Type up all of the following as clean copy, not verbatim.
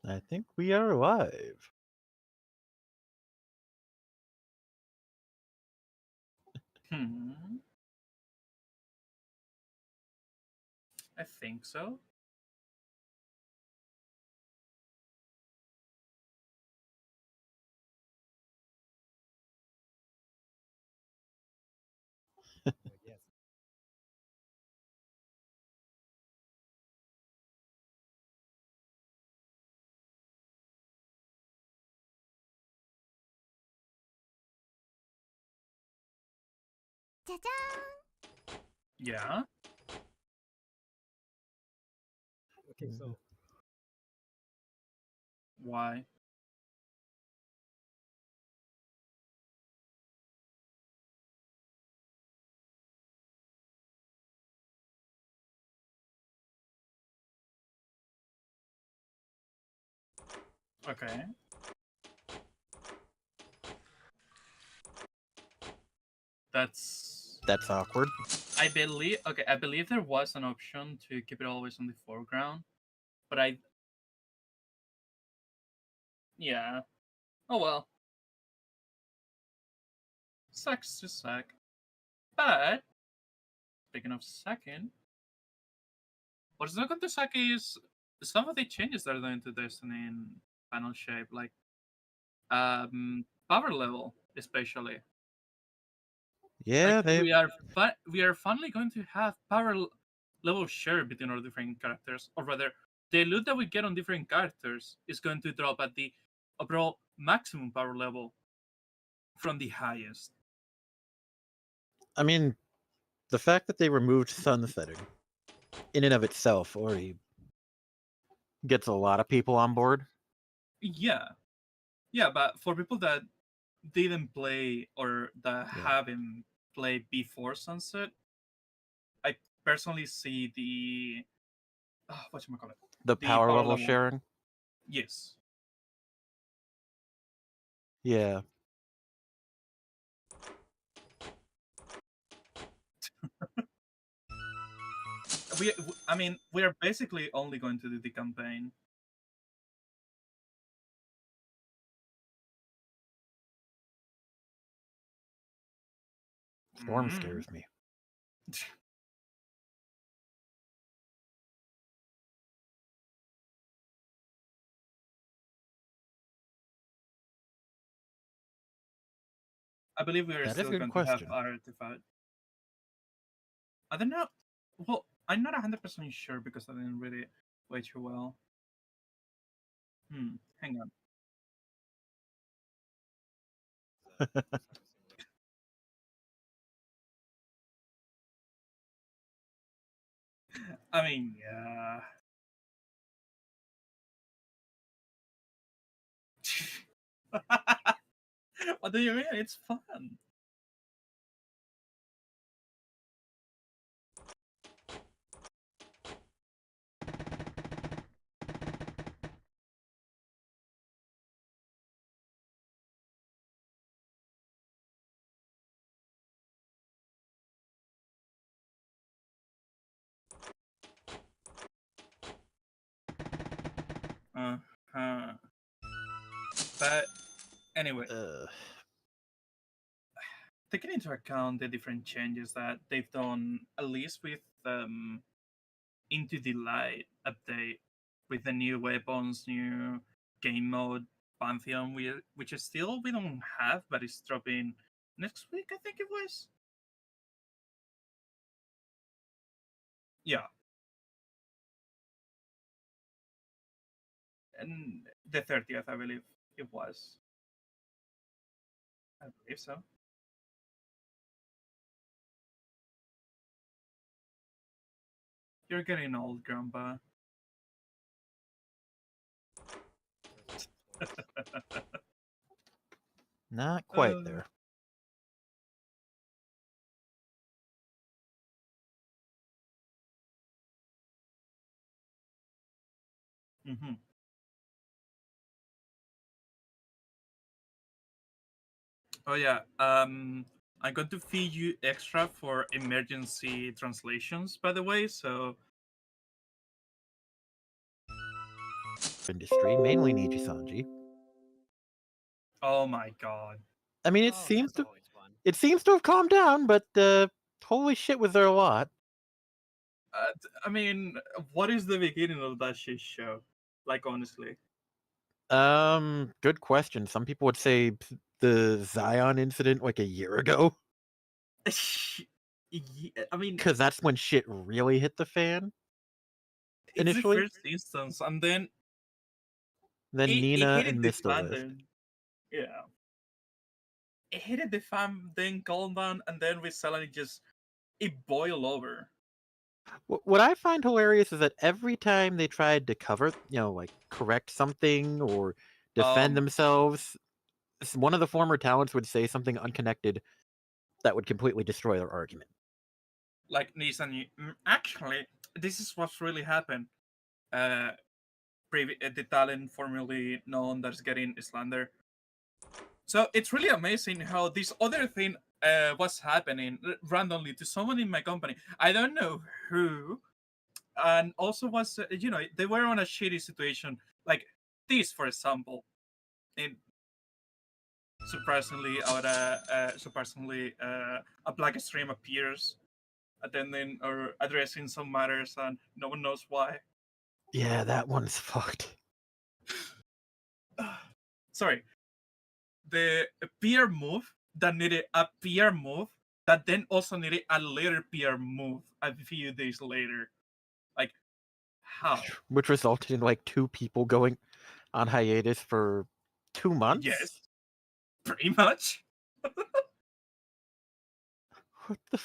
I think we are live. Hmm. I think so. Yeah. Okay, so Why? Okay. That's. That's awkward. I believe. Okay, I believe there was an option to keep it always on the foreground, but I. Yeah. Oh well. Sucks to suck. But speaking of sucking, what's not going to suck is some of the changes they're doing to Destiny in panel shape, like power level, especially. Yeah, Like they. we are finally going to have level share between our different characters, or rather, the loot that we get on different characters is going to drop at the overall maximum power level from the highest. I mean, the fact that they removed sunsetting, in and of itself, already gets a lot of people on board. Yeah, yeah, but for people that didn't play or that Yeah. haven't played before Sunset, I personally see the what you call it, The the power power level level. sharing. Yes, Yeah. I mean, we are basically only going to do the campaign. Storm Mm. scares me. I believe we are That is a still good going to have question. artifact. I don't know. Well, I'm not 100% sure because I didn't read it way too well. Hang on. I mean, yeah. What do you mean? It's fun. Uh-huh. But anyway, uh, taking into account the different changes that they've done, at least with Into the Light update, with the new weapons, new game mode, Pantheon, which is still we don't have, but it's dropping next week, I think it was. Yeah, and the 30th, I believe it was. I believe so. You're getting old, Grandpa. not quite uh, there. mm-hmm. Oh yeah. I'm going to feed you extra for emergency translations, by the way. So industry, mainly Niji Sanji. Oh my god. I mean, Oh, that's always fun. it seems to have calmed down, but holy shit, was there a lot? I mean, what is the beginning of that shit show? Like, honestly. Good question. Some people would say the Zion incident like a year ago, Yeah, I mean, because that's when shit really hit the fan. it's the Initially, first instance, and then then it Nina hit and the Mista fan left. then. Yeah. It hit the fan, then calmed down, and then we suddenly just it boiled over. What I find hilarious is that every time they tried to cover, like correct something or defend Um, themselves, one of the former talents would say something unconnected that would completely destroy their argument. like Nissan, actually, this is what's really happened. Uh, the talent formerly known that's getting slander. So it's really amazing how this other thing was happening randomly to someone in my company. I don't know who, and also was they were on a shitty situation like this, for example. And surprisingly, a black stream appears attending or addressing some matters, and no one knows why. Yeah, that one's fucked. Sorry, the peer move that needed a peer move that then also needed a later peer move a few days later. Like, how? Which resulted in like 2 people going on hiatus for 2 months? Yes, pretty much. What the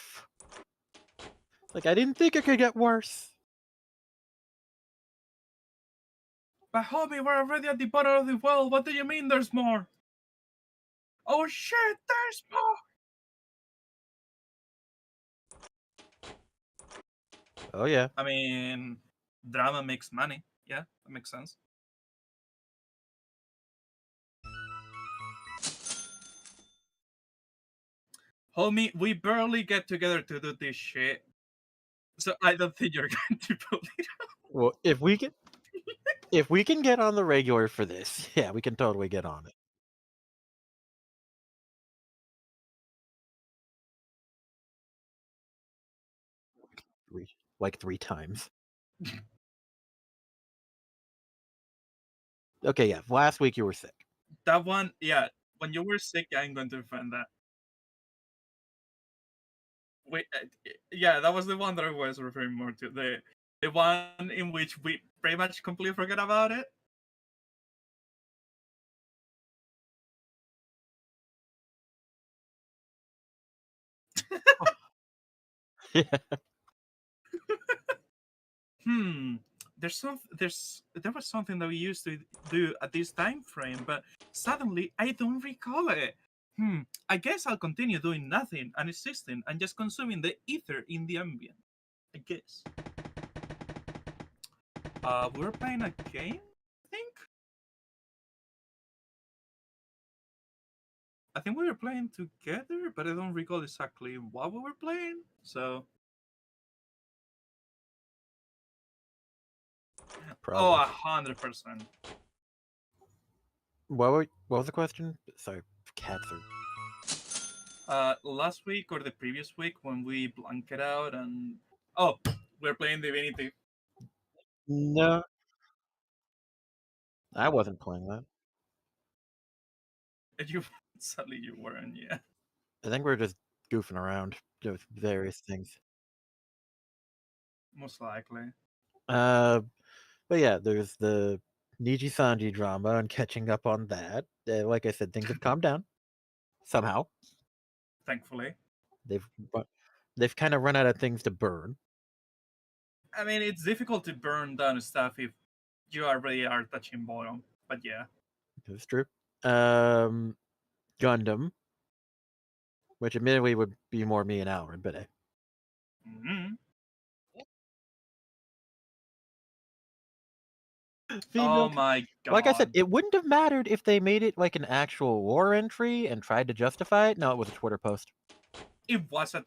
Like, I didn't think it could get worse. But homie, we're already at the bottom of the well. What do you mean there's more? Oh shit, there's more! Oh yeah. I mean, drama makes money. Yeah, that makes sense. Homie, we barely get together to do this shit. So I don't think you're going to believe it. Well, if we can get on the regular for this, yeah, we can totally get on it. Like 3 times. Okay, yeah. Last week you were sick. That one, yeah. When you were sick, I'm going to defend that. Wait, yeah, that was the one that I was referring more to. The one in which we pretty much completely forget about it. Yeah. There was something that we used to do at this time frame, but suddenly I don't recall it. I guess I'll continue doing nothing and existing and just consuming the ether in the ambient. I guess. We were playing a game, I think we were playing together, but I don't recall exactly what we were playing. So, Probably. 100%. What was the question? Sorry, cats are. Last week or the previous week when we blanked out and we're playing Divinity. No, I wasn't playing that. And you sadly you weren't, yeah. I think we're just goofing around with various things. Most likely. But yeah, there's the Niji Sanji drama and catching up on that. Like I said, things have calmed down somehow. Thankfully. They've kind of run out of things to burn. I mean, it's difficult to burn down stuff if you already are touching bottom, but yeah. That's true. Gundam, which admittedly would be more me and Alan, but Mm-hmm. female. Oh my god. Like I said, it wouldn't have mattered if they made it like an actual war entry and tried to justify it. No, it was a Twitter post. It was a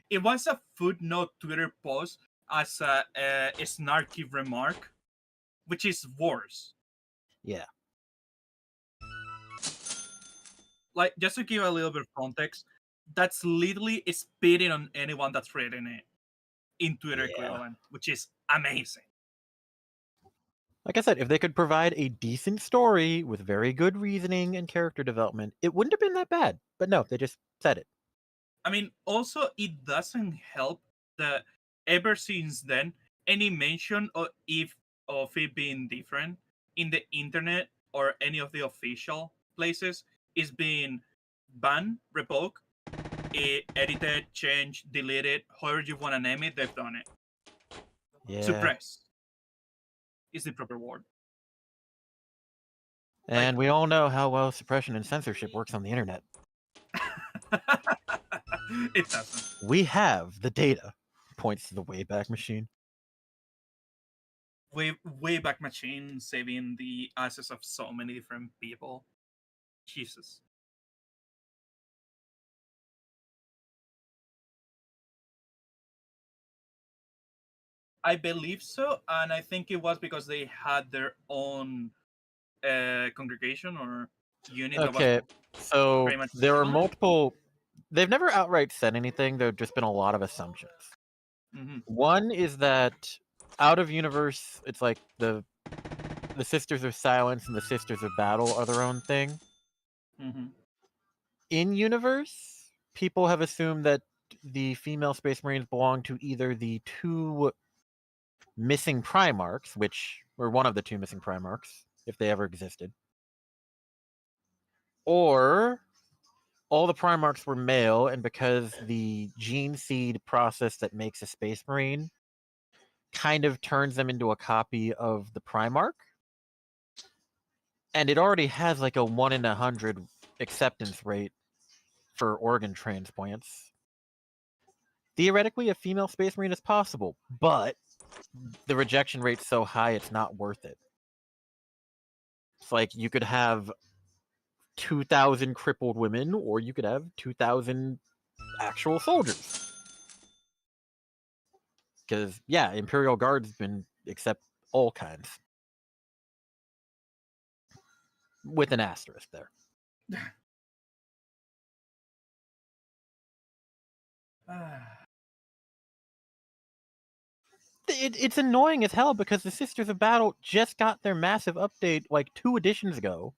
it was a footnote Twitter post as a snarky remark. which is worse. Yeah. Like, just to give a little bit of context, that's literally spitting on anyone that's reading it in Twitter Yeah. equivalent, which is amazing. Like I said, if they could provide a decent story with very good reasoning and character development, it wouldn't have been that bad. But no, they just said it. I mean, also, it doesn't help that ever since then, any mention of it being different in the internet or any of the official places is being banned, revoked, edited, changed, deleted, however you want to name it, they've done it. Yeah. Suppress is the proper word. And we all know how well suppression and censorship works on the internet. It doesn't. We have the data. Points to the Wayback Machine. Wayback Machine saving the asses of so many different people. Jesus. I believe so, and I think it was because they had their own congregation or unit that was Okay, so pretty much there are similar. multiple. They've never outright said anything. There have just been a lot of assumptions. Mm-hmm. One is that out of universe, it's like the Sisters of Silence and the Sisters of Battle are their own thing. Mm-hmm. In universe, people have assumed that the female Space Marines belong to either the two missing Primarchs, which were one of the two missing Primarchs, if they ever existed, or all the Primarchs were male, and because the gene seed process that makes a Space Marine kind of turns them into a copy of the Primarch, and it already has like a 1 in 100 acceptance rate for organ transplants. Theoretically, a female Space Marine is possible, but the rejection rate's so high it's not worth it. It's like you could have 2,000 crippled women, or you could have 2,000 actual soldiers. Because, yeah, Imperial Guard's been accept all kinds. With an asterisk there. It's annoying as hell because the Sisters of Battle just got their massive update like 2 editions ago.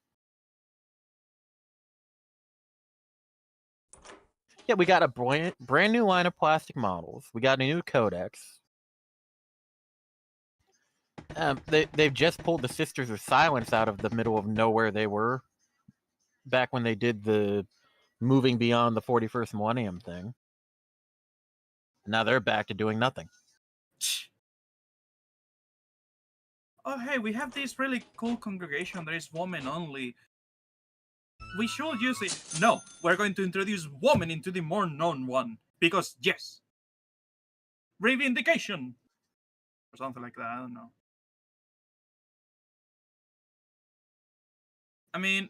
Yeah, we got a brand new line of plastic models. We got a new codex. They've just pulled the Sisters of Silence out of the middle of nowhere they were back when they did the moving beyond the 41st millennium thing. Now they're back to doing nothing. Oh, hey, we have this really cool congregation that is women only. We should use it. No, we're going to introduce women into the more known one. Because, yes. Reivindication! Or something like that, I don't know. I mean,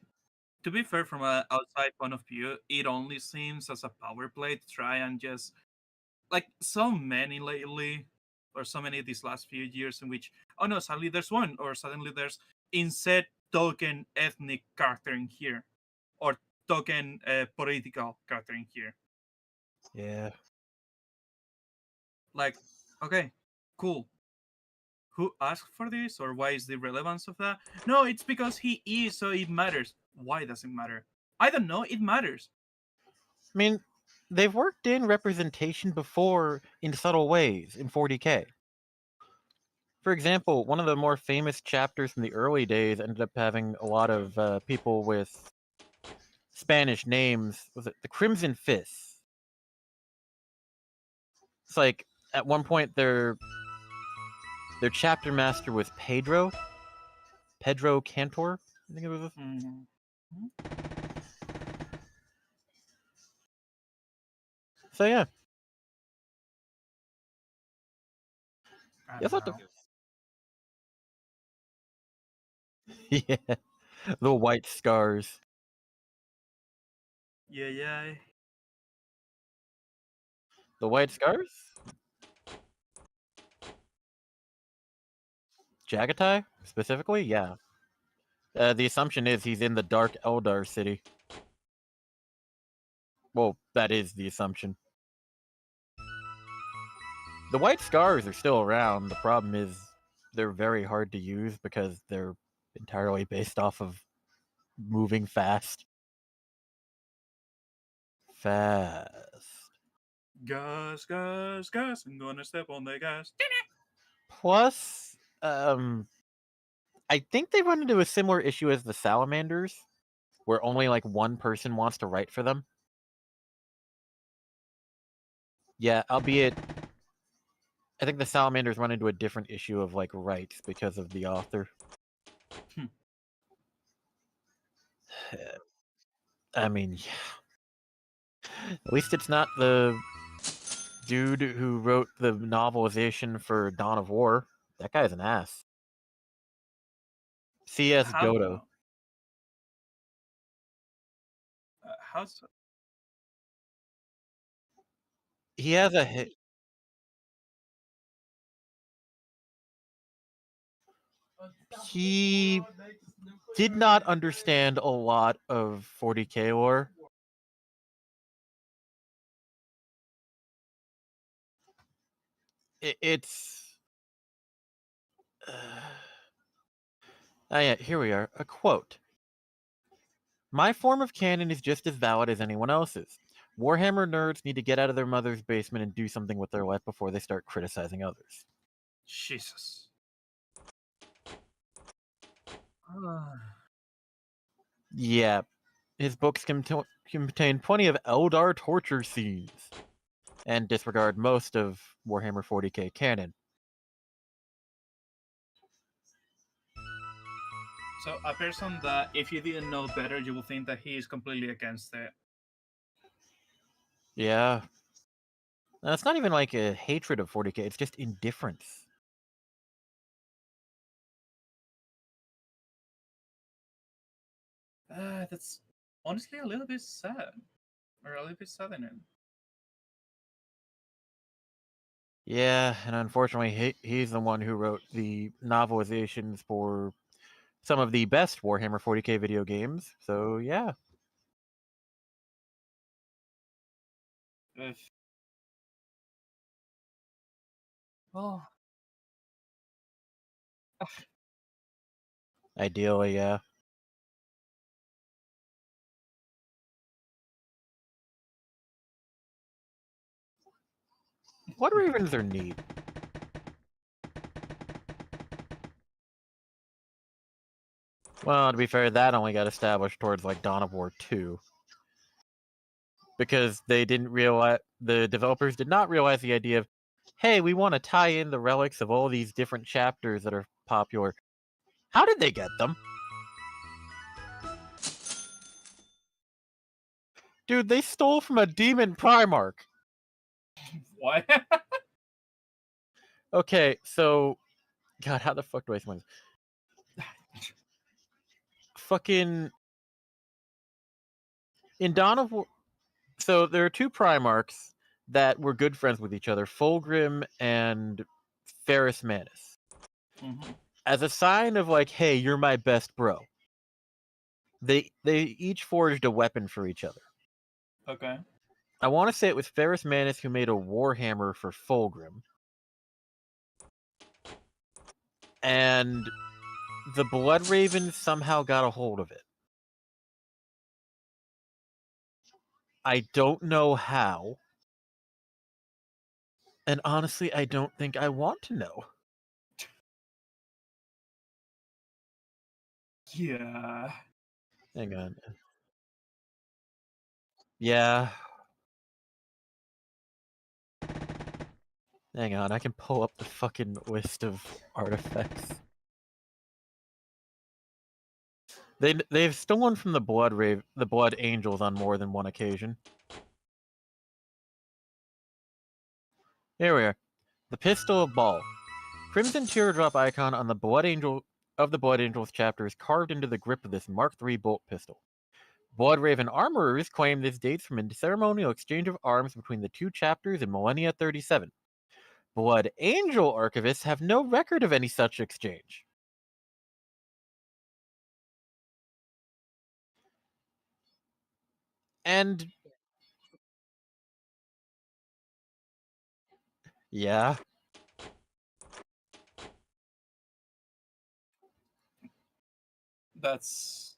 to be fair, from an outside point of view, it only seems as a power play to try and just... Like, so many lately, or so many these last few years in which, oh no, suddenly there's one, or suddenly there's instead token ethnic character in here. Or token political character in here. Yeah. Like, okay, cool. Who asked for this, or why is the relevance of that? No, it's because he is, so it matters. Why does it matter? I don't know, it matters. I mean, they've worked in representation before in subtle ways in 40K. For example, one of the more famous chapters from the early days ended up having a lot of people with Spanish names. Was it the Crimson Fists? It's like at one point their chapter master was Pedro Cantor. I think it was. Mm-hmm. So yeah. I Yes, don't know. Yeah, the white scars. Yeah. The white scars? Jagatai? Specifically, yeah. The assumption is he's in the Dark Eldar city. Well, that is the assumption. The White Scars are still around. The problem is they're very hard to use because they're entirely based off of moving fast. Gas, gas, gas. I'm gonna step on the gas. Plus, I think they run into a similar issue as the Salamanders, where only like one person wants to write for them. Yeah, albeit, I think the Salamanders run into a different issue of like rights because of the author. I mean, yeah. At least it's not the dude who wrote the novelization for Dawn of War. That guy's an ass. C.S. How Goto. though? How's He has a hit. He did not understand a lot of 40k lore. It's oh yeah, here we are. A quote. My form of canon is just as valid as anyone else's. Warhammer nerds need to get out of their mother's basement and do something with their life before they start criticizing others. Jesus? Yeah, his books contain plenty of Eldar torture scenes and disregard most of Warhammer 40k canon. So a person that, if you didn't know better, you would think that he is completely against it. Yeah. It's not even like a hatred of 40k, it's just indifference. That's honestly a little bit sad, or a little bit saddening. Yeah, and unfortunately, he's the one who wrote the novelizations for some of the best Warhammer 40k video games, so yeah. Well, Ideally, yeah. What ravens are neat. Well, to be fair, that only got established towards like Dawn of War 2. Because they didn't realize, the developers did not realize the idea of, hey, we want to tie in the relics of all these different chapters that are popular. How did they get them? Dude, they stole from a demon Primarch. what? Okay, so God, how the fuck do I explain this? Fucking in Dawn of War, so there are two Primarchs that were good friends with each other, Fulgrim and Ferrus Manus. Mm-hmm. As a sign of like, hey, you're my best bro, they each forged a weapon for each other. Okay. I want to say it was Ferrus Manus who made a Warhammer for Fulgrim. And the Blood Raven somehow got a hold of it. I don't know how. And honestly, I don't think I want to know. Yeah. Hang on. Yeah. Hang on, I can pull up the fucking list of artifacts. They've stolen from the Blood Angels on more than one occasion. Here we are. The Pistol of Baal. Crimson teardrop icon on the Blood Angels chapter is carved into the grip of this Mark III bolt pistol. Blood Raven armorers claim this dates from a ceremonial exchange of arms between the two chapters in Millennia 37. Blood Angel archivists have no record of any such exchange. And yeah, That's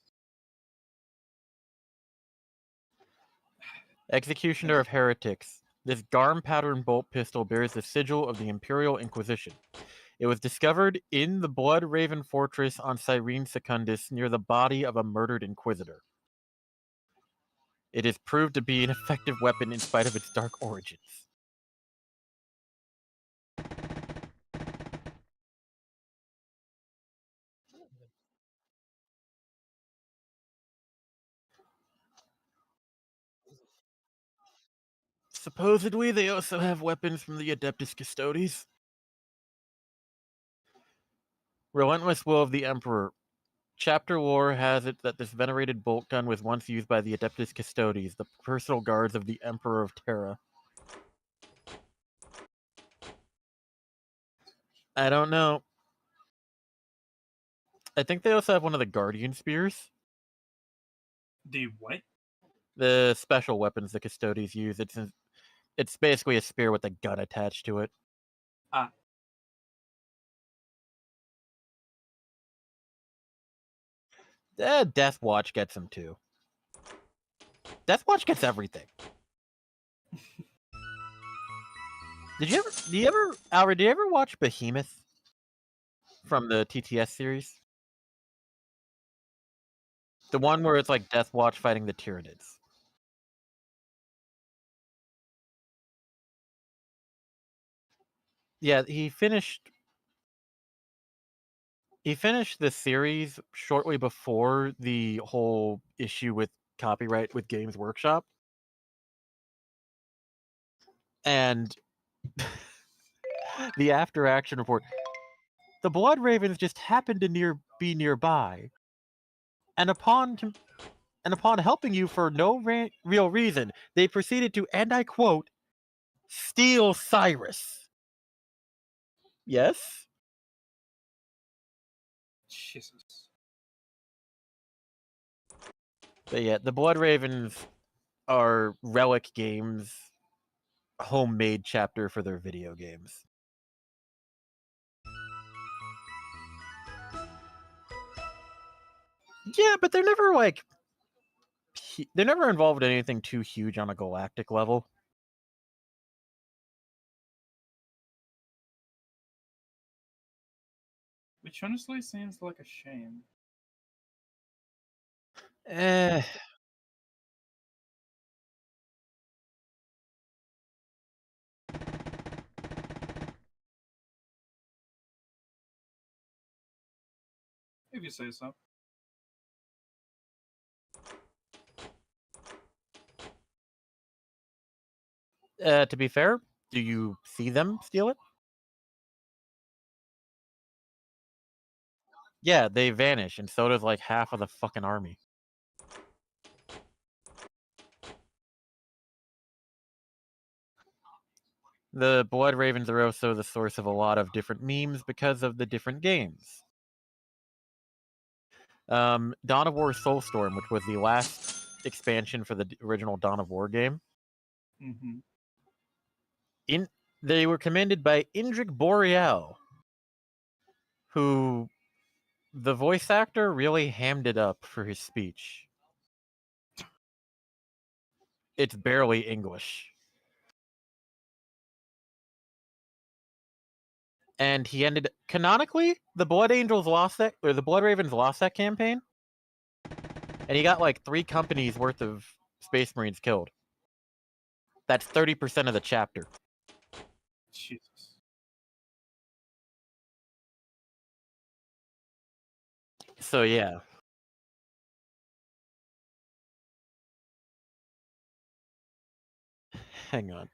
Executioner of Heretics. This Garm pattern bolt pistol bears the sigil of the Imperial Inquisition. It was discovered in the Blood Raven Fortress on Cyrene Secundus near the body of a murdered Inquisitor. It is proved to be an effective weapon in spite of its dark origins. Supposedly, they also have weapons from the Adeptus Custodes. Relentless Will of the Emperor. Chapter lore has it that this venerated bolt gun was once used by the Adeptus Custodes, the personal guards of the Emperor of Terra. I don't know. I think they also have one of the Guardian Spears. the what? The special weapons the Custodes use. It's basically a spear with a gun attached to it. Ah. Death Watch gets them too. Death Watch gets everything. Albert, did you ever watch Behemoth from the TTS series? The one where it's like Death Watch fighting the Tyranids. Yeah, he finished the series shortly before the whole issue with copyright with Games Workshop. And the after action report. The Blood Ravens just happened to be nearby. And upon helping you for no real reason, they proceeded to, and I quote, steal Cyrus. Yes? Jesus. But yeah, the Blood Ravens are Relic Games' homemade chapter for their video games. Yeah, but they're never involved in anything too huge on a galactic level. Which honestly seems like a shame. Eh. If you say so. To be fair, do you see them steal it? Yeah, they vanish, and so does like half of the fucking army. The Blood Ravens are also the source of a lot of different memes because of the different games. Dawn of War Soulstorm, which was the last expansion for the original Dawn of War game. Mm-hmm. They were commanded by Indrik Boreal, who the voice actor really hammed it up for his speech. It's barely English. And he ended canonically, the Blood Ravens lost that campaign. And he got like 3 companies worth of Space Marines killed. That's 30% of the chapter. Jesus. So yeah. Hang on.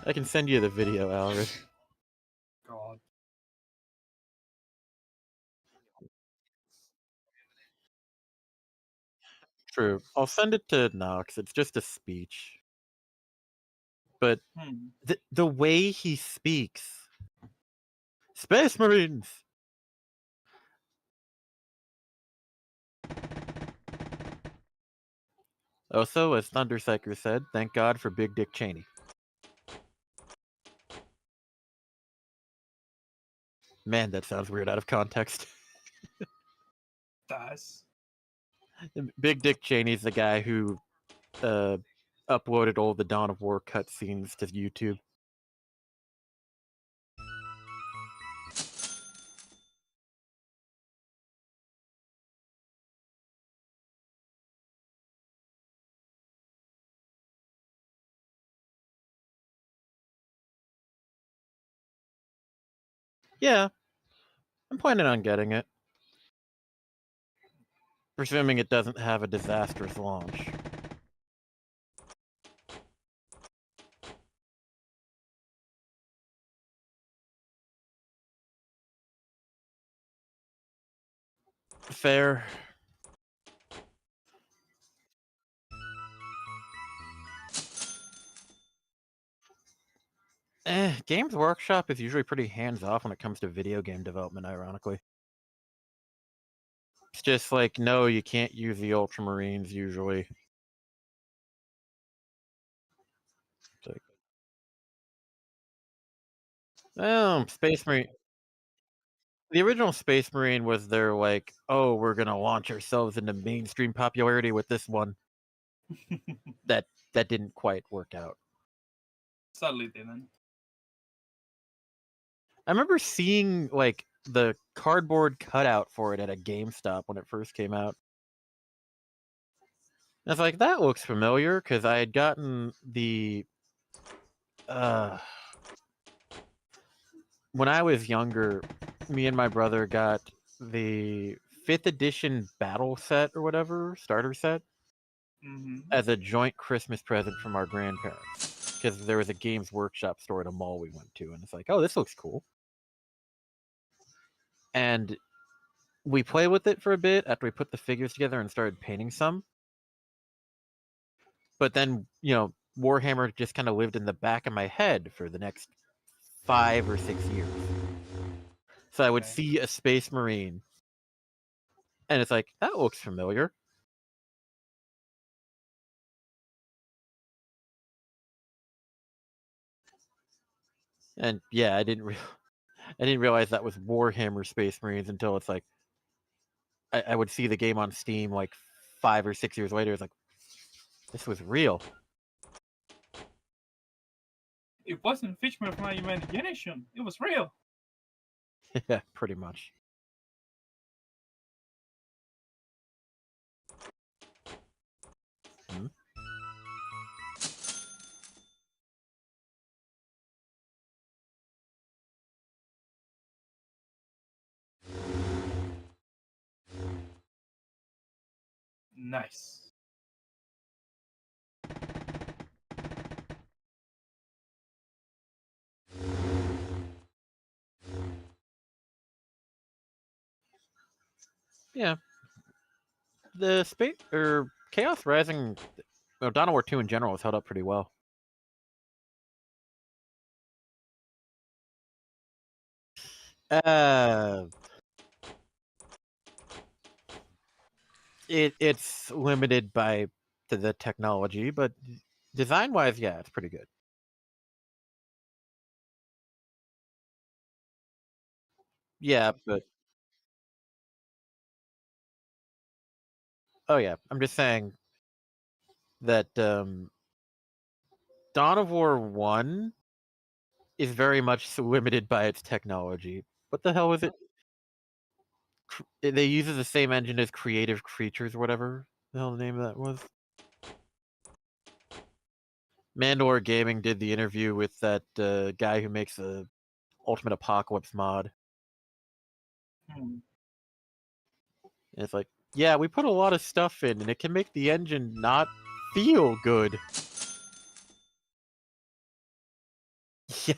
I can send you the video, Alred. God. True. I'll send it to Nox. It's just a speech. But the way he speaks. Space Marines! Also, as Thundercyker said, thank God for Big Dick Cheney. Man, that sounds weird out of context. Does. Big Dick Cheney's the guy who uploaded all the Dawn of War cutscenes to YouTube. Yeah, I'm planning on getting it. Presuming it doesn't have a disastrous launch. Fair. Games Workshop is usually pretty hands-off when it comes to video game development, ironically. It's just like, no, you can't use the Ultramarines usually. It's like, Space Marine. The original Space Marine was their like, oh, we're gonna launch ourselves into mainstream popularity with this one. that didn't quite work out. Sadly didn't. I remember seeing like the cardboard cutout for it at a GameStop when it first came out. I was like, that looks familiar, because I had gotten the when I was younger, me and my brother got the 5th edition battle set or whatever, starter set, as a joint Christmas present from our grandparents. Because there was a Games Workshop store at a mall we went to, and it's like, oh, this looks cool. And we played with it for a bit after we put the figures together and started painting some. But then, Warhammer just kind of lived in the back of my head for the next 5 or 6 years. So I would see a Space Marine, and it's like, that looks familiar. And yeah, I didn't realize that was Warhammer Space Marines until it's like I would see the game on Steam like 5 or 6 years later. It's like, this was real. It wasn't figment of my imagination. It was real. Yeah, pretty much. Hmm? Nice. Yeah. The space or Chaos Rising, Dawn of War 2 in general has held up pretty well. It's limited by the technology, but design-wise, yeah, it's pretty good. Yeah, but oh yeah, I'm just saying that Dawn of War 1 is very much so limited by its technology. What the hell is it? They use the same engine as Creative Creatures or whatever the hell the name of that was. Mandalore Gaming did the interview with that guy who makes the Ultimate Apocalypse mod. And it's like, yeah, we put a lot of stuff in, and it can make the engine not feel good. Yeah.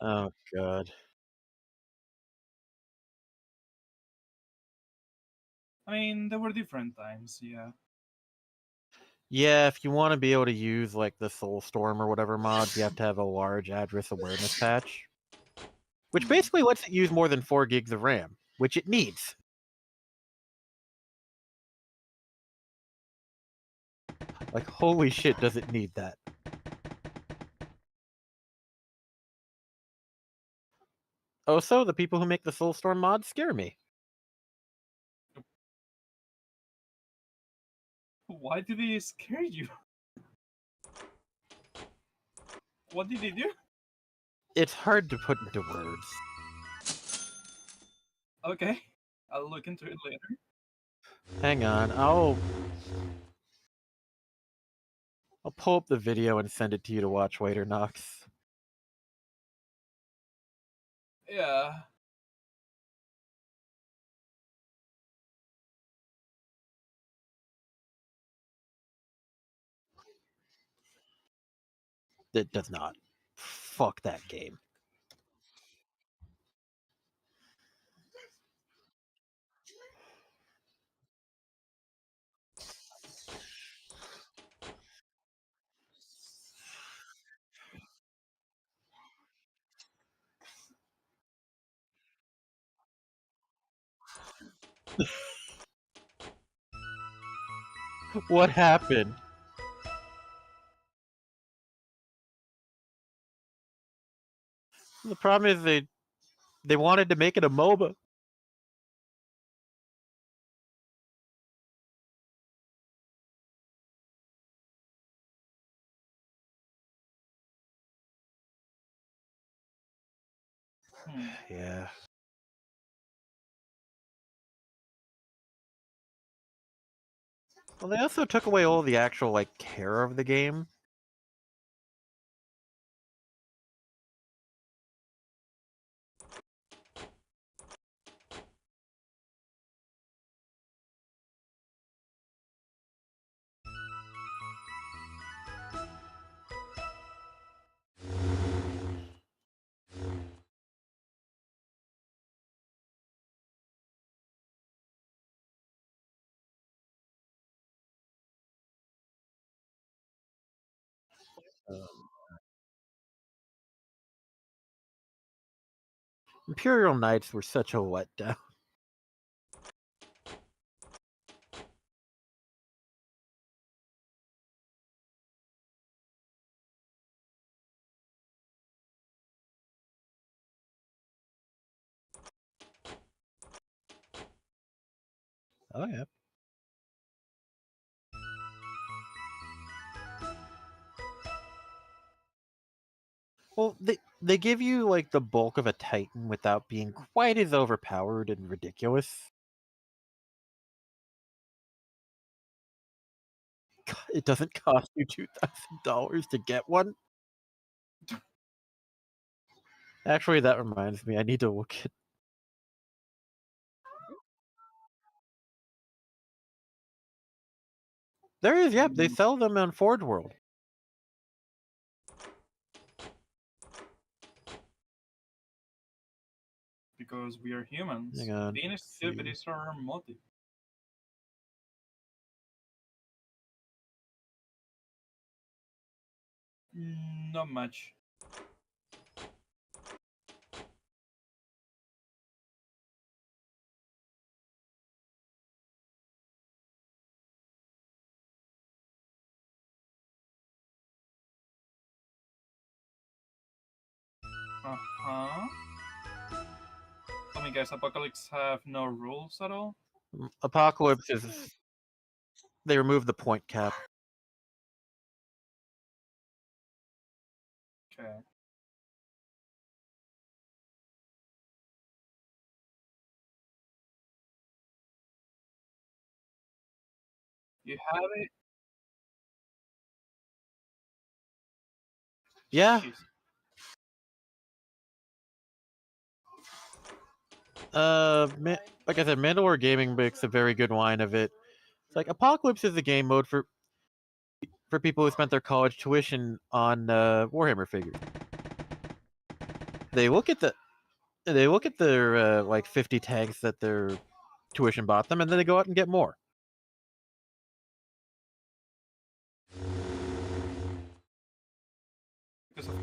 Oh god. I mean, there were different times, yeah. Yeah, if you want to be able to use like the Soulstorm or whatever mods, you have to have a large address awareness patch, which basically lets it use more than 4 gigs of RAM, which it needs. Like, holy shit, does it need that? Also, the people who make the Soulstorm mods scare me. Why do they scare you? What did they do? It's hard to put into words. Okay, I'll look into it later. Hang on, I'll pull up the video and send it to you to watch later, Nox. Yeah. It does not. Fuck that game. What happened? The problem is they wanted to make it a MOBA. Yeah. Well, they also took away all the actual like care of the game. Imperial Knights were such a letdown. Oh yeah. Well, they give you like the bulk of a Titan without being quite as overpowered and ridiculous. It doesn't cost you $2,000 to get one. Actually, that reminds me, I need to look at. There is, yep. They sell them on Forge World. Because we are humans. Hang on. Being stupid is our motive. Not much. Uh-huh. Tell me guys, Apocalypse have no rules at all? Apocalypse is. They removed the point cap. Okay. You have it? Yeah. Jeez. Like I said, Mandalore Gaming makes a very good line of it. It's like Apocalypse is a game mode for people who spent their college tuition on Warhammer figures. They look at their like 50 tanks that their tuition bought them, and then they go out and get more.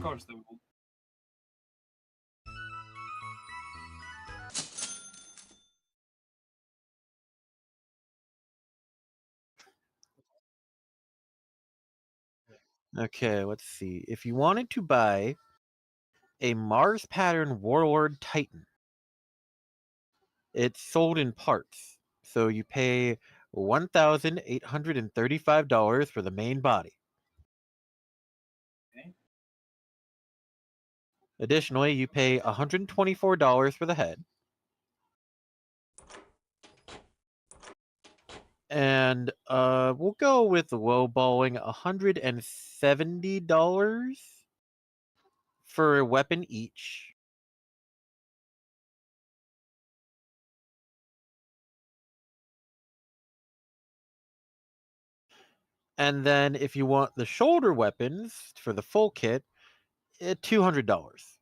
course they will. Okay, let's see. If you wanted to buy a Mars pattern Warlord Titan, it's sold in parts. So you pay $1,835 for the main body. Okay. Additionally, you pay $124 for the head. And we'll go with lowballing $170 for a weapon each. And then if you want the shoulder weapons for the full kit, $200.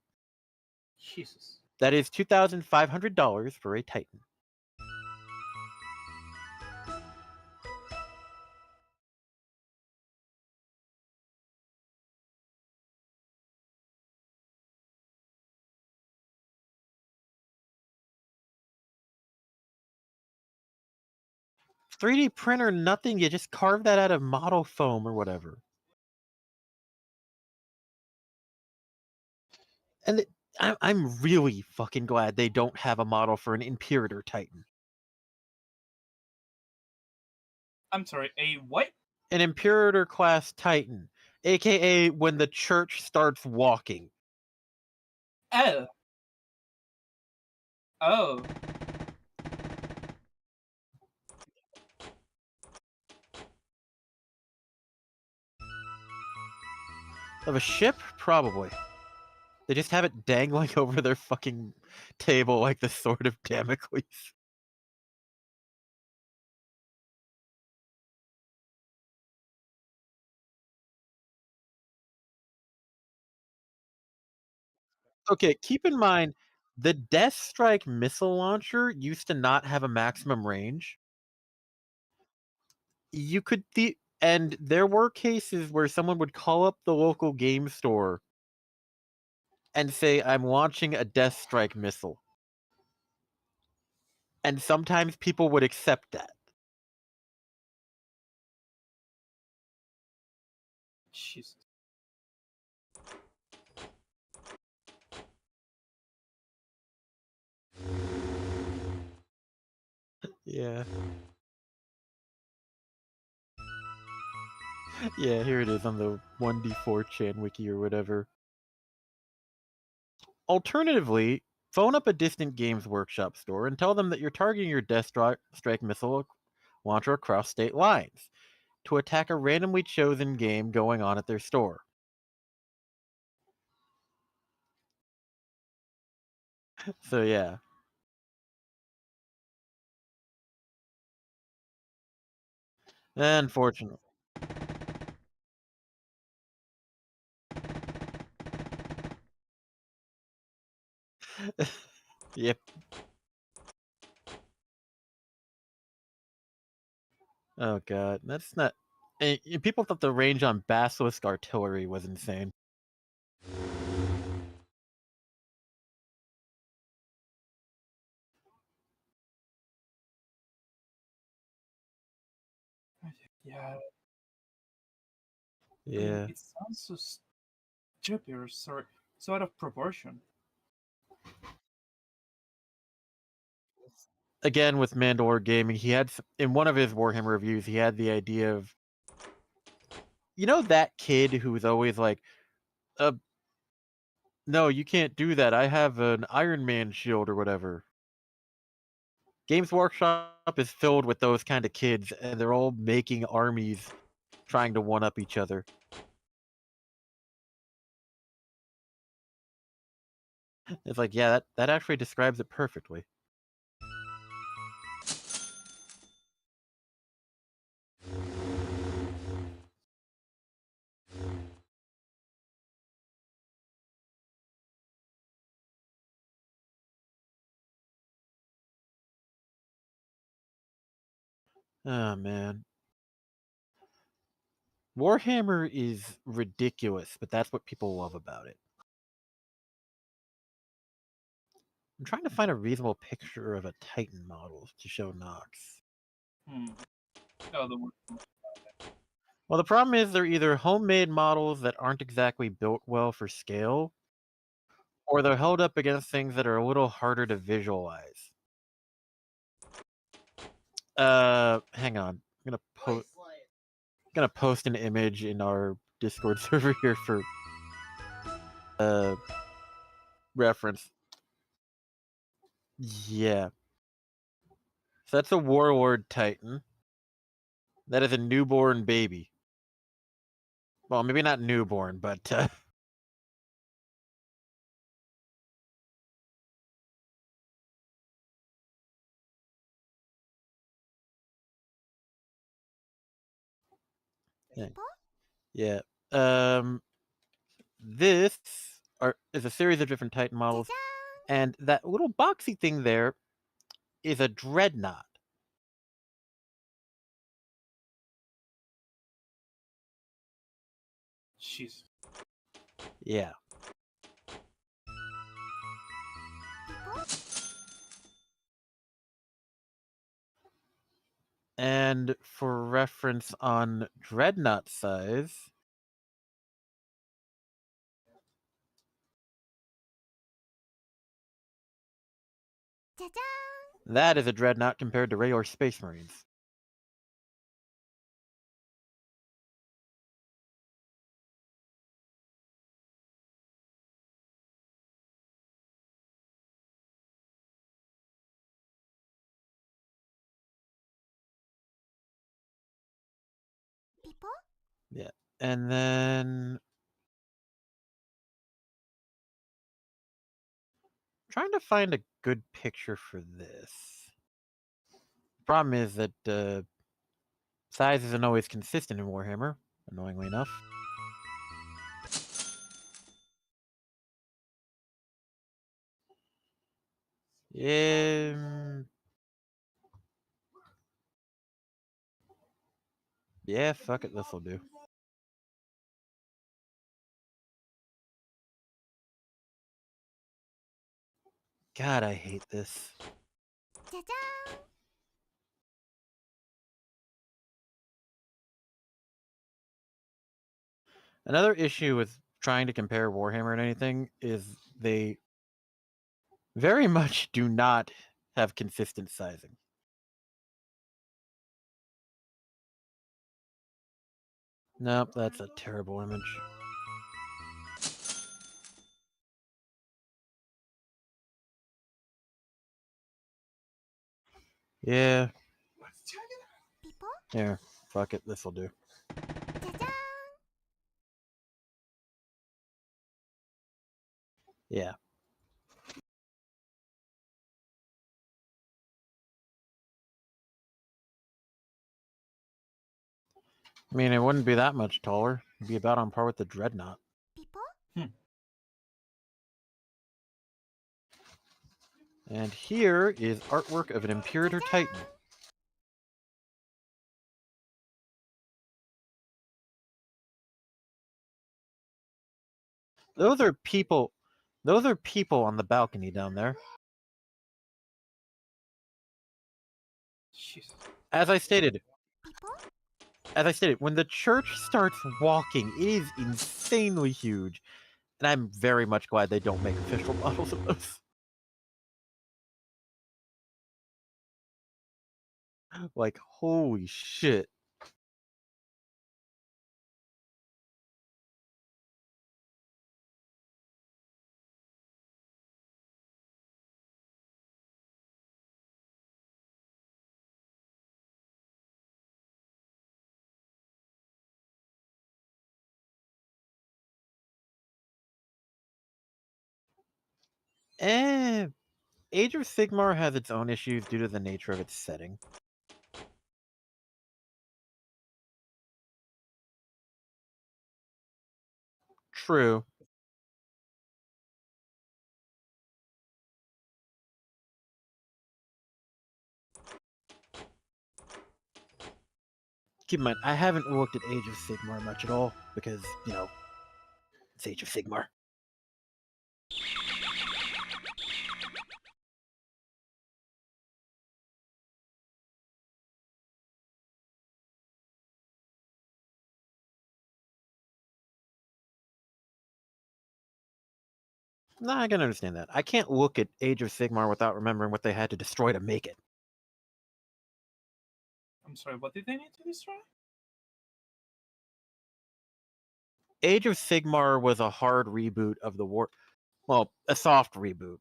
Jesus. That is $2,500 for a Titan. $3D printer, nothing. You just carve that out of model foam or whatever. And I'm really fucking glad they don't have a model for an Imperator Titan. I'm sorry, a what? An Imperator class Titan, aka when the church starts walking. Oh. Oh. Of a ship? Probably. They just have it dangling over their fucking table like the Sword of Damocles. Okay, keep in mind, the Death Strike missile launcher used to not have a maximum range. You could and there were cases where someone would call up the local game store and say, "I'm launching a Death Strike missile." And sometimes people would accept that. Jesus. Yeah. Yeah, here it is on the 1D4chan wiki or whatever. Alternatively, phone up a distant Games Workshop store and tell them that you're targeting your Death Strike missile launcher across state lines to attack a randomly chosen game going on at their store. So yeah. Unfortunately. Yep. Oh god, that's not. People thought the range on Basilisk artillery was insane. Yeah. Yeah. It sounds so stupid or so out of proportion. Again, with Mandalore Gaming, he had in one of his Warhammer reviews, he had the idea of, you know, that kid who was always like, no, you can't do that. I have an Iron Man shield or whatever. Games Workshop is filled with those kind of kids, and they're all making armies trying to one-up each other. It's like, yeah, that actually describes it perfectly. Oh, man. Warhammer is ridiculous, but that's what people love about it. I'm trying to find a reasonable picture of a Titan model to show Nox. Oh, the one. Well, the problem is they're either homemade models that aren't exactly built well for scale, or they're held up against things that are a little harder to visualize. Hang on. I'm gonna post an image in our Discord server here for reference. Yeah. So that's a Warlord Titan. That is a newborn baby. Well, maybe not newborn, but yeah. This is a series of different Titan models, and that little boxy thing there is a dreadnought. Jeez. Yeah. And for reference on dreadnought size, that is a dreadnought compared to regular Space Marines. Yeah. And then trying to find a good picture for this. Problem is that size isn't always consistent in Warhammer, annoyingly enough. Yeah, fuck it, this'll do. God, I hate this. Another issue with trying to compare Warhammer and anything is they very much do not have consistent sizing. Nope, that's a terrible image. Yeah. Here, fuck it, this'll do. Yeah. I mean, it wouldn't be that much taller. It'd be about on par with the Dreadnought. And here is artwork of an Imperator Titan. Those are people on the balcony down there. Jeez. As I stated, when the church starts walking, it is insanely huge. And I'm very much glad they don't make official models of those. Like, holy shit. Age of Sigmar has its own issues due to the nature of its setting. True. keep in mind, I haven't looked at Age of Sigmar much at all because, you know, it's Age of Sigmar. No, I can understand that. I can't look at Age of Sigmar without remembering what they had to destroy to make it. I'm sorry, what did they need to destroy? Age of Sigmar was a hard reboot of the war. Well, a soft reboot.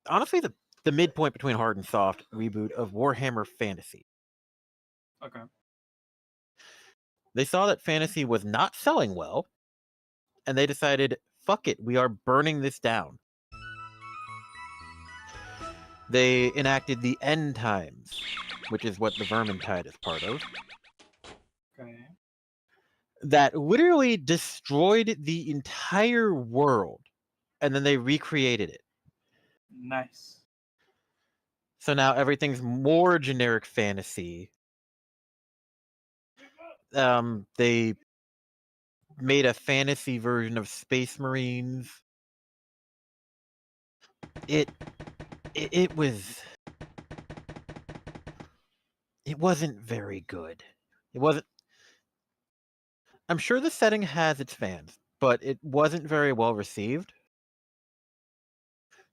Honestly, the midpoint between hard and soft reboot of Warhammer Fantasy. Okay. They saw that fantasy was not selling well, and they decided, fuck it, we are burning this down. They enacted the End Times, which is what the Vermintide is part of, Okay. that literally destroyed the entire world, and then they recreated it. Nice. So now everything's more generic fantasy. They made a fantasy version of Space Marines. It wasn't very good. It wasn't. I'm sure the setting has its fans, but it wasn't very well received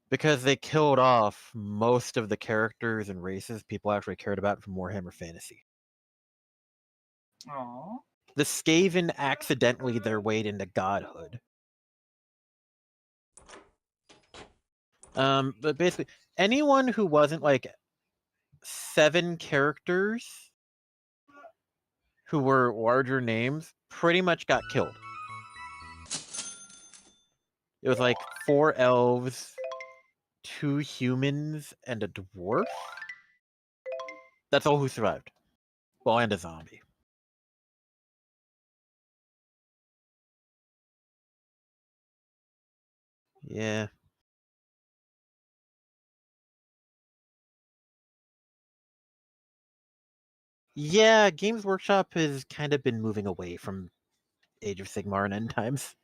because they killed off most of the characters and races people actually cared about from Warhammer Fantasy. Aww. The Skaven accidentally their way into godhood. But basically, anyone who wasn't like 7 characters who were larger names pretty much got killed. It was like 4 elves, 2 humans, and a dwarf. That's all who survived. Well, and a zombie. Yeah. Yeah, Games Workshop has kind of been moving away from Age of Sigmar and End Times.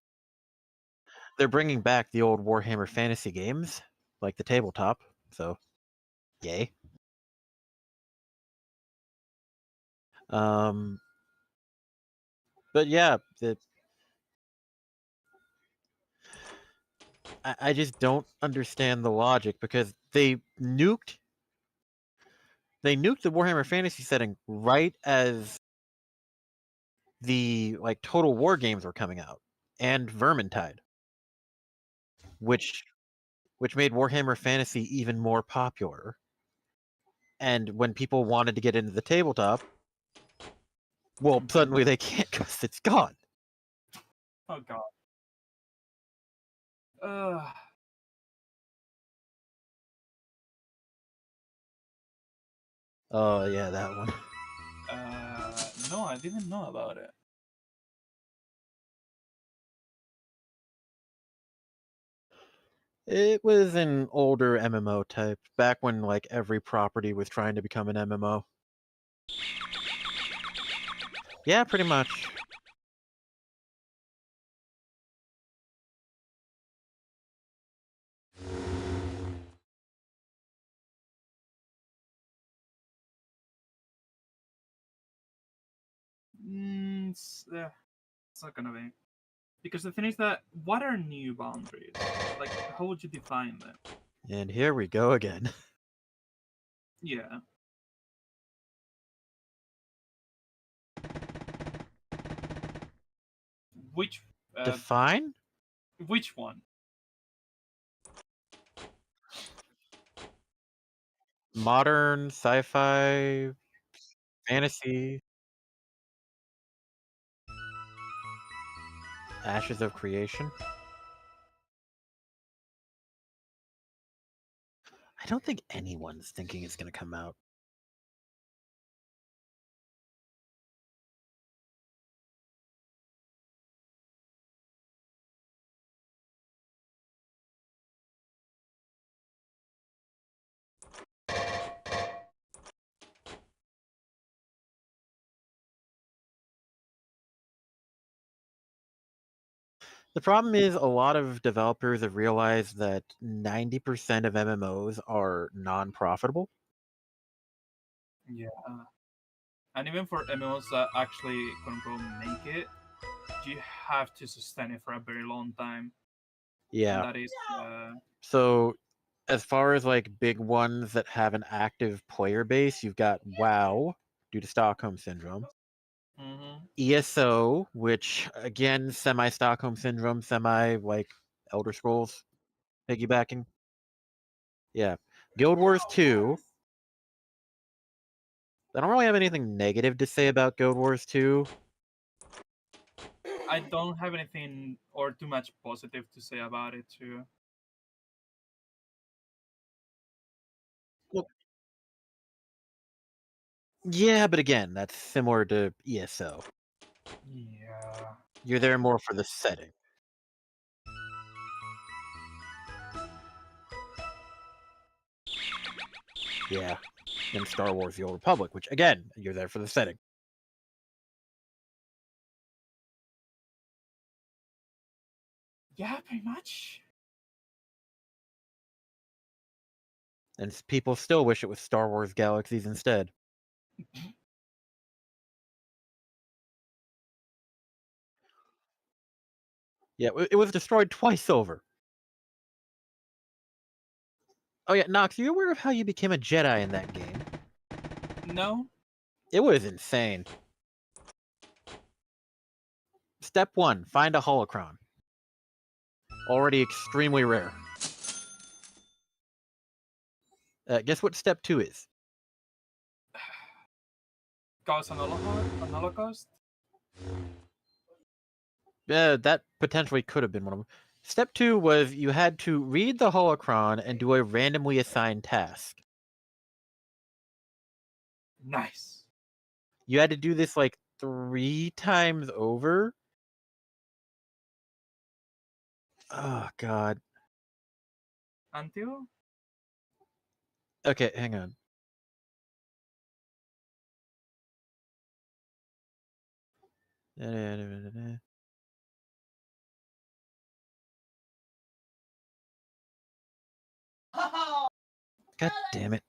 They're bringing back the old Warhammer Fantasy games, like the tabletop, so yay. But yeah, I just don't understand the logic because they nuked the Warhammer Fantasy setting right as the like Total War games were coming out and Vermintide, which made Warhammer Fantasy even more popular. And when people wanted to get into the tabletop, well, suddenly they can't because it's gone. Oh god. Uh, Oh yeah, that one. no, I didn't know about it. It was an older MMO type, back when like every property was trying to become an MMO. Yeah, pretty much. It's not gonna be. Because the thing is that, what are new boundaries? Like, how would you define them? And here we go again. Yeah. Which Define? which one? Modern, sci-fi, fantasy, Ashes of Creation. I don't think anyone's thinking it's going to come out. The problem is a lot of developers have realized that 90% of MMOs are non-profitable. Yeah. And even for MMOs that actually quote unquote make it, you have to sustain it for a very long time. Yeah. And that is So as far as like big ones that have an active player base, you've got WoW due to Stockholm Syndrome. mhm. ESO, which again, semi-Stockholm Syndrome, semi like Elder Scrolls piggybacking. Yeah. Guild Wars 2. I don't really have anything negative to say about Guild Wars 2. I don't have anything or too much positive to say about it too. Yeah, but again, that's similar to ESO. Yeah. You're there more for the setting. Yeah. And Star Wars The Old Republic, which again, you're there for the setting. Yeah, pretty much. And people still wish it was Star Wars Galaxies instead. Yeah, it was destroyed twice over. Oh yeah, Nox, are you aware of how you became a Jedi in that game? No. It was insane. Step 1, find a holocron. Already extremely rare. Guess what step 2 is? Cause an Holocaust? That potentially could have been one of them. Step 2 was you had to read the holocron and do a randomly assigned task. Nice. You had to do this like 3 times over. Oh god. Until? Okay, hang on. God damn it.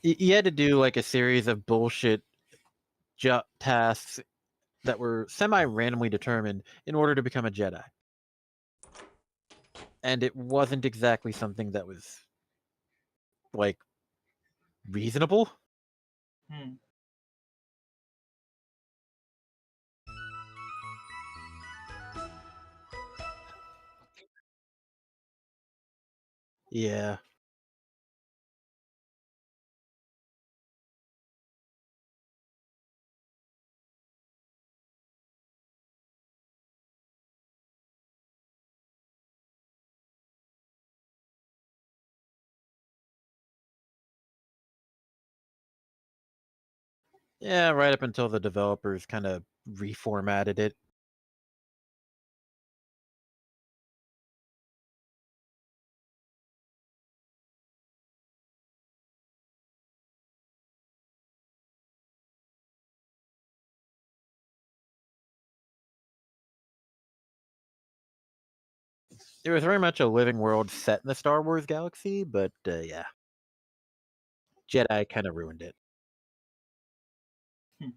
You had to do like a series of bullshit tasks that were semi-randomly determined in order to become a Jedi. And it wasn't exactly something that was like reasonable. Hmm. Yeah. Yeah, right up until the developers kind of reformatted it. It was very much a living world set in the Star Wars galaxy, but yeah. Jedi kind of ruined it. Hmm.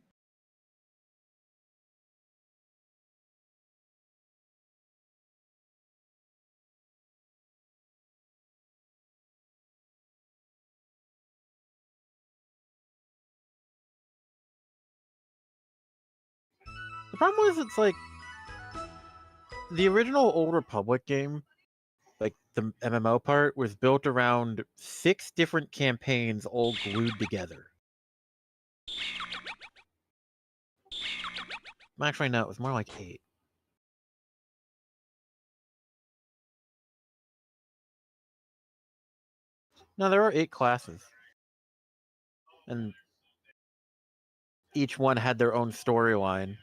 The problem was it's like the original Old Republic game, like the MMO part, was built around 6 different campaigns all glued together. Actually, no, it was more like 8. No, there were 8 classes. And each one had their own storyline.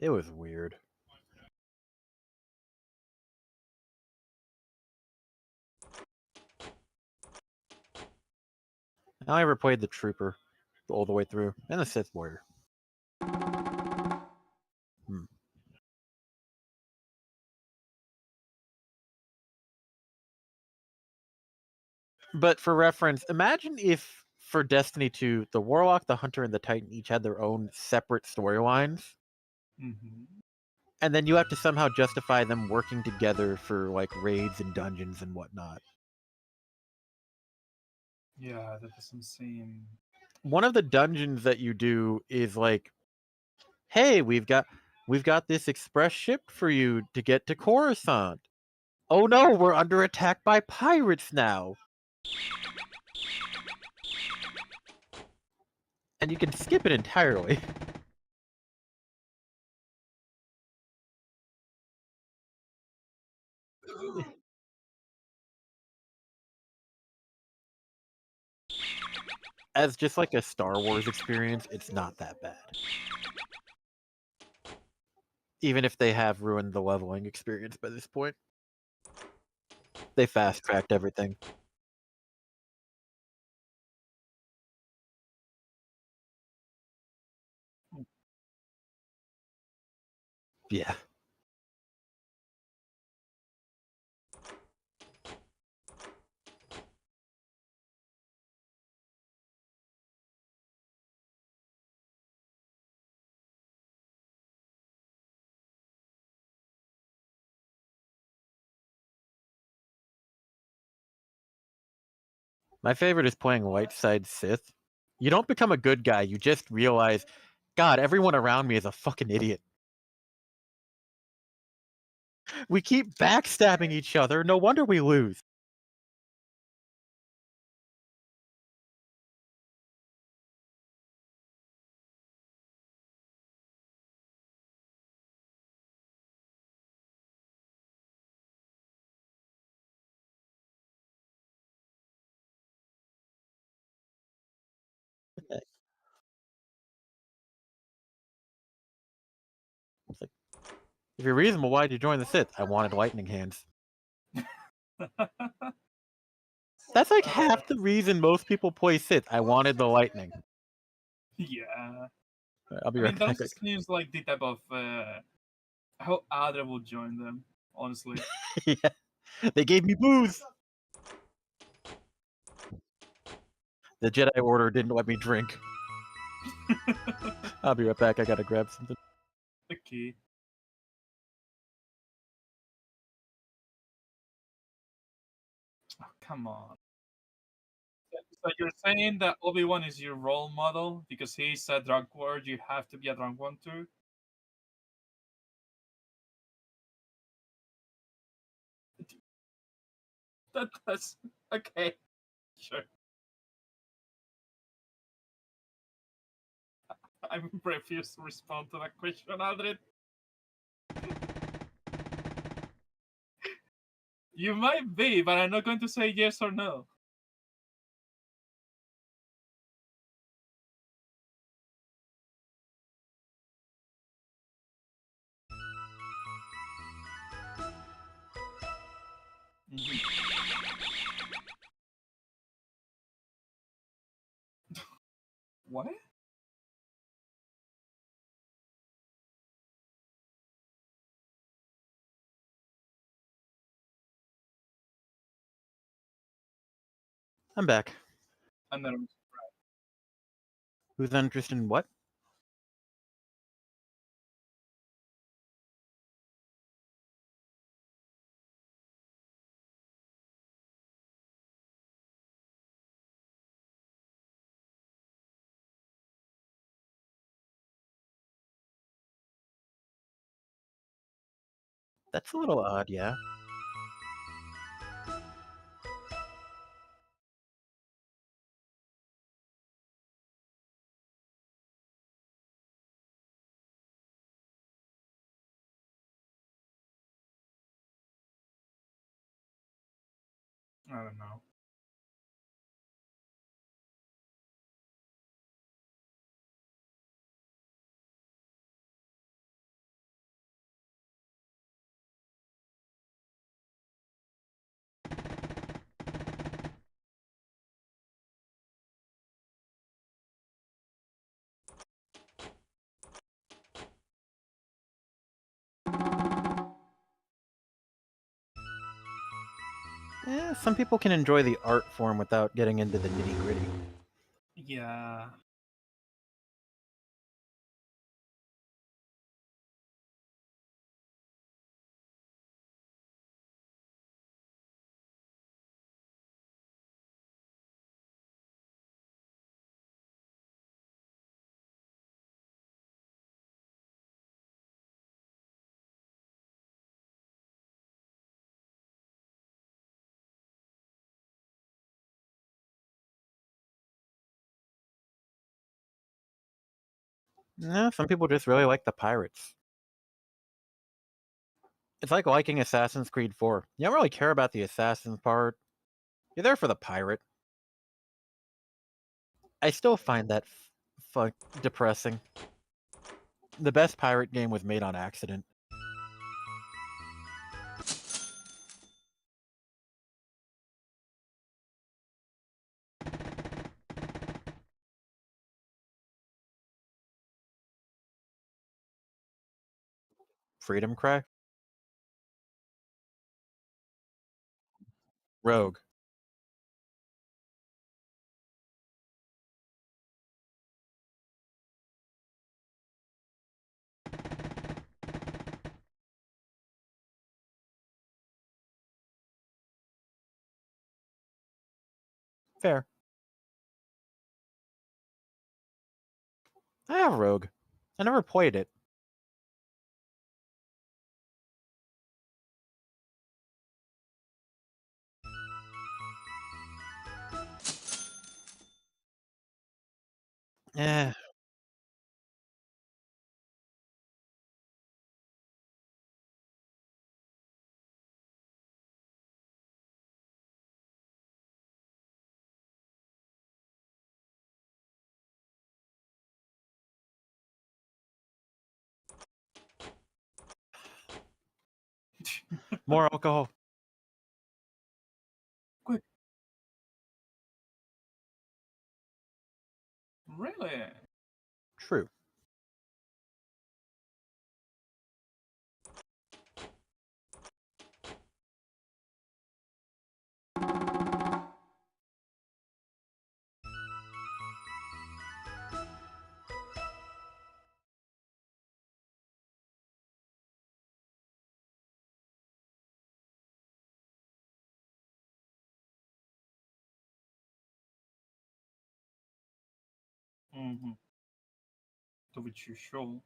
It was weird. I ever played the Trooper all the way through, and the Sith Warrior. But for reference, imagine if for Destiny 2, the Warlock, the Hunter, and the Titan each had their own separate storylines. And then you have to somehow justify them working together for like raids and dungeons and whatnot. Yeah, that doesn't seem. One of the dungeons that you do is like, hey, we've got this express ship for you to get to Coruscant. Oh no, we're under attack by pirates now. And you can skip it entirely. As just like a Star Wars experience, it's not that bad. Even if they have ruined the leveling experience by this point. They fast-tracked everything. Yeah. My favorite is playing light side Sith. You don't become a good guy, you just realize, God, everyone around me is a fucking idiot. We keep backstabbing each other, no wonder we lose. It's like, if you're reasonable, why'd you join the Sith? I wanted lightning hands. That's like half the reason most people play Sith. I wanted the lightning. Yeah. I'll be I right mean, back. those seems like the type of how Adra would join them. Honestly. Yeah. They gave me booze. The Jedi Order didn't let me drink. I'll be right back. I gotta grab something. Okay. Oh, come on. So you're saying that Obi-Wan is your role model because he's a drunk lord, you have to be a drunk one too? That's okay. Sure. I refuse to respond to that question, Aldrin. You might be, but I'm not going to say yes or no. What? I'm back. And then Who's interested in what? That's a little odd, yeah. I don't know. Some people can enjoy the art form without getting into the nitty-gritty. Yeah. Some people just really like the pirates. It's like liking Assassin's Creed 4. You don't really care about the assassin part. You're there for the pirate. I still find that depressing. The best pirate game was made on accident. Freedom Cry? Rogue. Fair. I have Rogue. I never played it. Eh. More alcohol. Quick. Really? True. Mm-hmm. To which you show.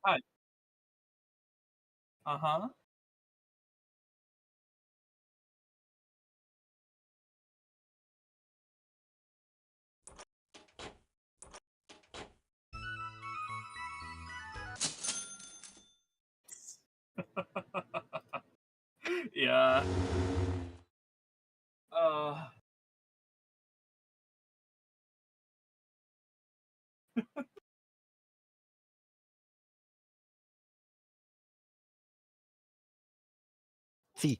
Hi. Uh-huh. Yeah. Uh See.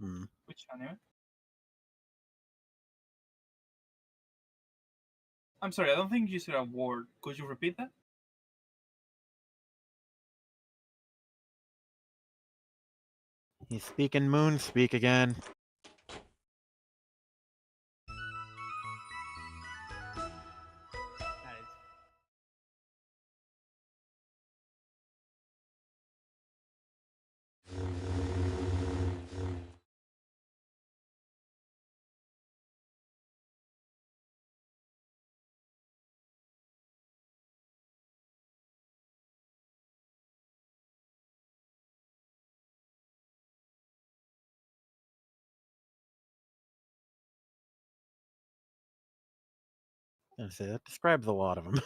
Hmm. which anime? I'm sorry, I don't think you said a word. Could you repeat that? He's speaking moon speak again. That is That's it. That describes a lot of them.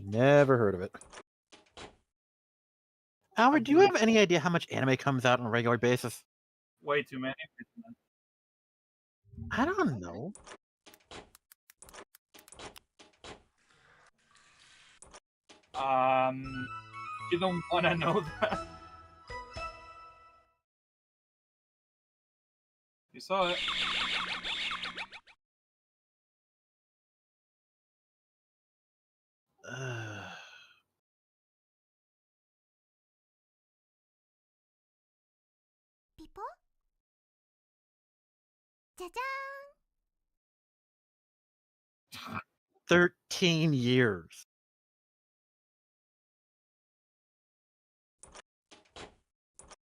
Never heard of it. Howard, do you have any idea how much anime comes out on a regular basis? Way too many. I don't know. You don't wanna know that. You saw it. People? じゃじゃ 13 years.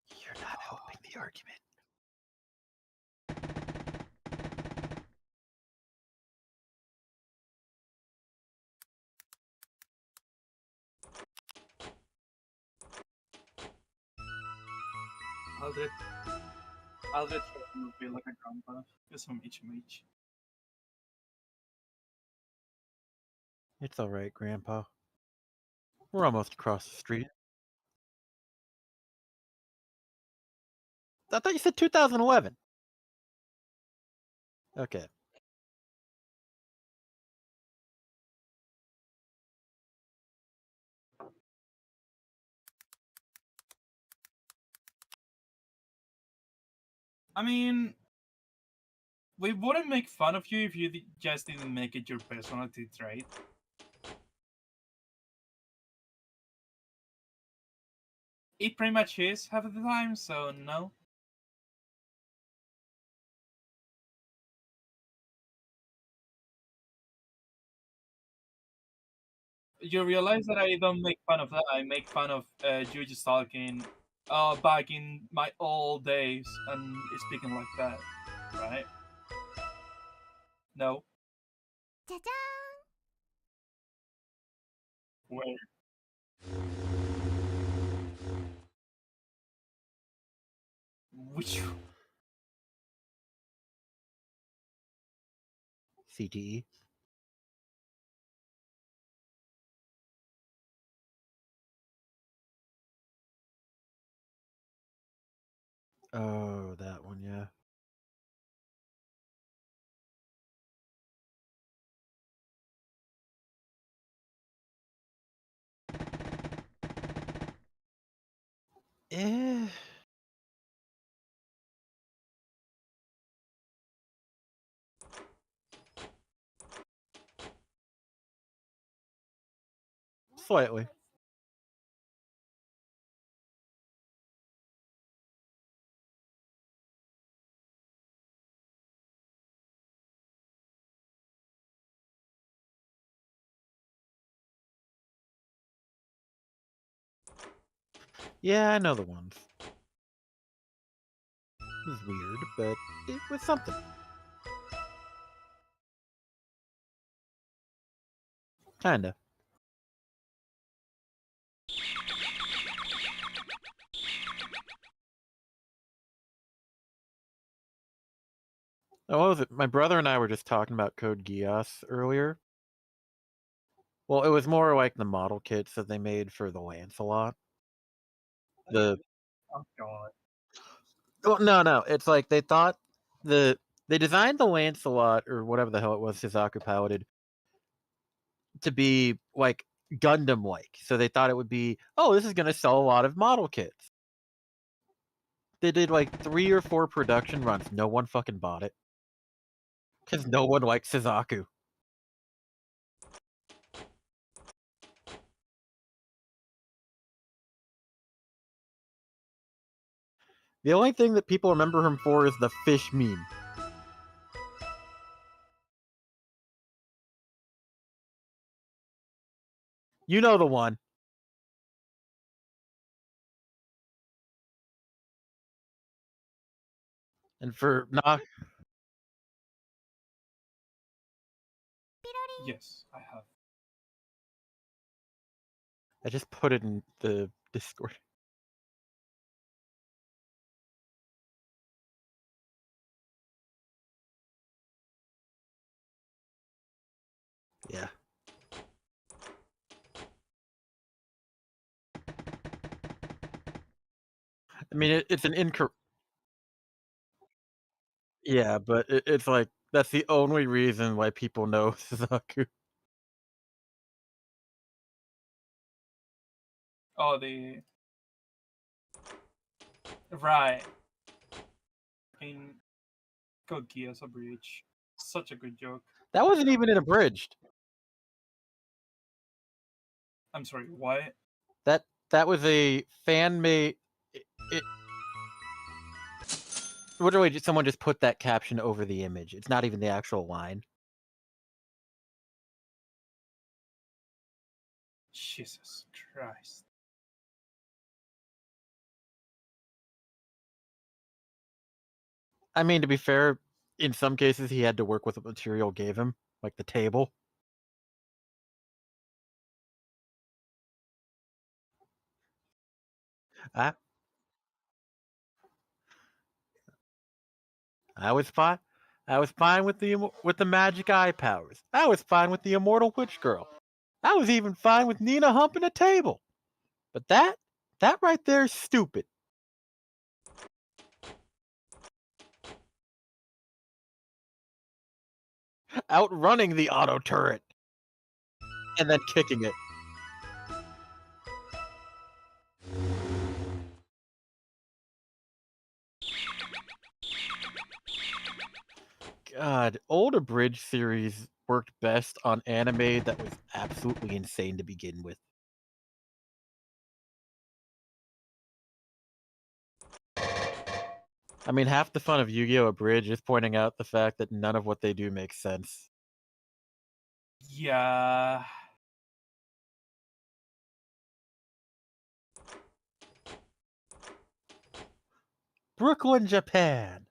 You're not helping the argument. Aldred would be like a grandpa. Just from HMH. It's all right, Grandpa. We're almost across the street. I thought you said 2011. Okay. I mean, we wouldn't make fun of you if you just didn't make it your personality trait. It pretty much is half of the time, so no. You realize that I don't make fun of that. I make fun of you just talking back in my old days and speaking like that, right? No. じゃじゃ Where? Which? CTE. Oh, that one, yeah. Eh. Slightly. Yeah, I know the ones. It was weird, but it was something. Kinda. Oh, what was it? My brother and I were just talking about Code Geass earlier. Well, it was more like the model kits that they made for the Lancelot. The Oh god. Oh, no. It's like they thought they designed the Lancelot or whatever the hell it was Shizaku piloted to be like Gundam-like. So they thought it would be, oh, this is going to sell a lot of model kits. They did like 3 or 4 production runs. No one fucking bought it. Because no one likes Shizaku. The only thing that people remember him for is the fish meme. You know the one. And for not, Yes, I have. I just put it in the Discord. Yeah. I mean, it's an incorrect. Yeah, but it's like that's the only reason why people know Suzaku. Oh, the right. In Code Geass a Bridge. Such a good joke. That wasn't even in Abridged. I'm sorry, what? That was a fan made. It literally just someone just put that caption over the image. It's not even the actual line. Jesus Christ. I mean, to be fair, in some cases he had to work with what material gave him, like the table. I was fine. I was fine with the magic eye powers. I was fine with the immortal witch girl. I was even fine with Nina humping a table. But that right there is stupid. Outrunning the auto turret and then kicking it. God, old Abridged series worked best on anime that was absolutely insane to begin with. I mean, half the fun of Yu-Gi-Oh! Abridged is pointing out the fact that none of what they do makes sense. Yeah. Brooklyn, Japan.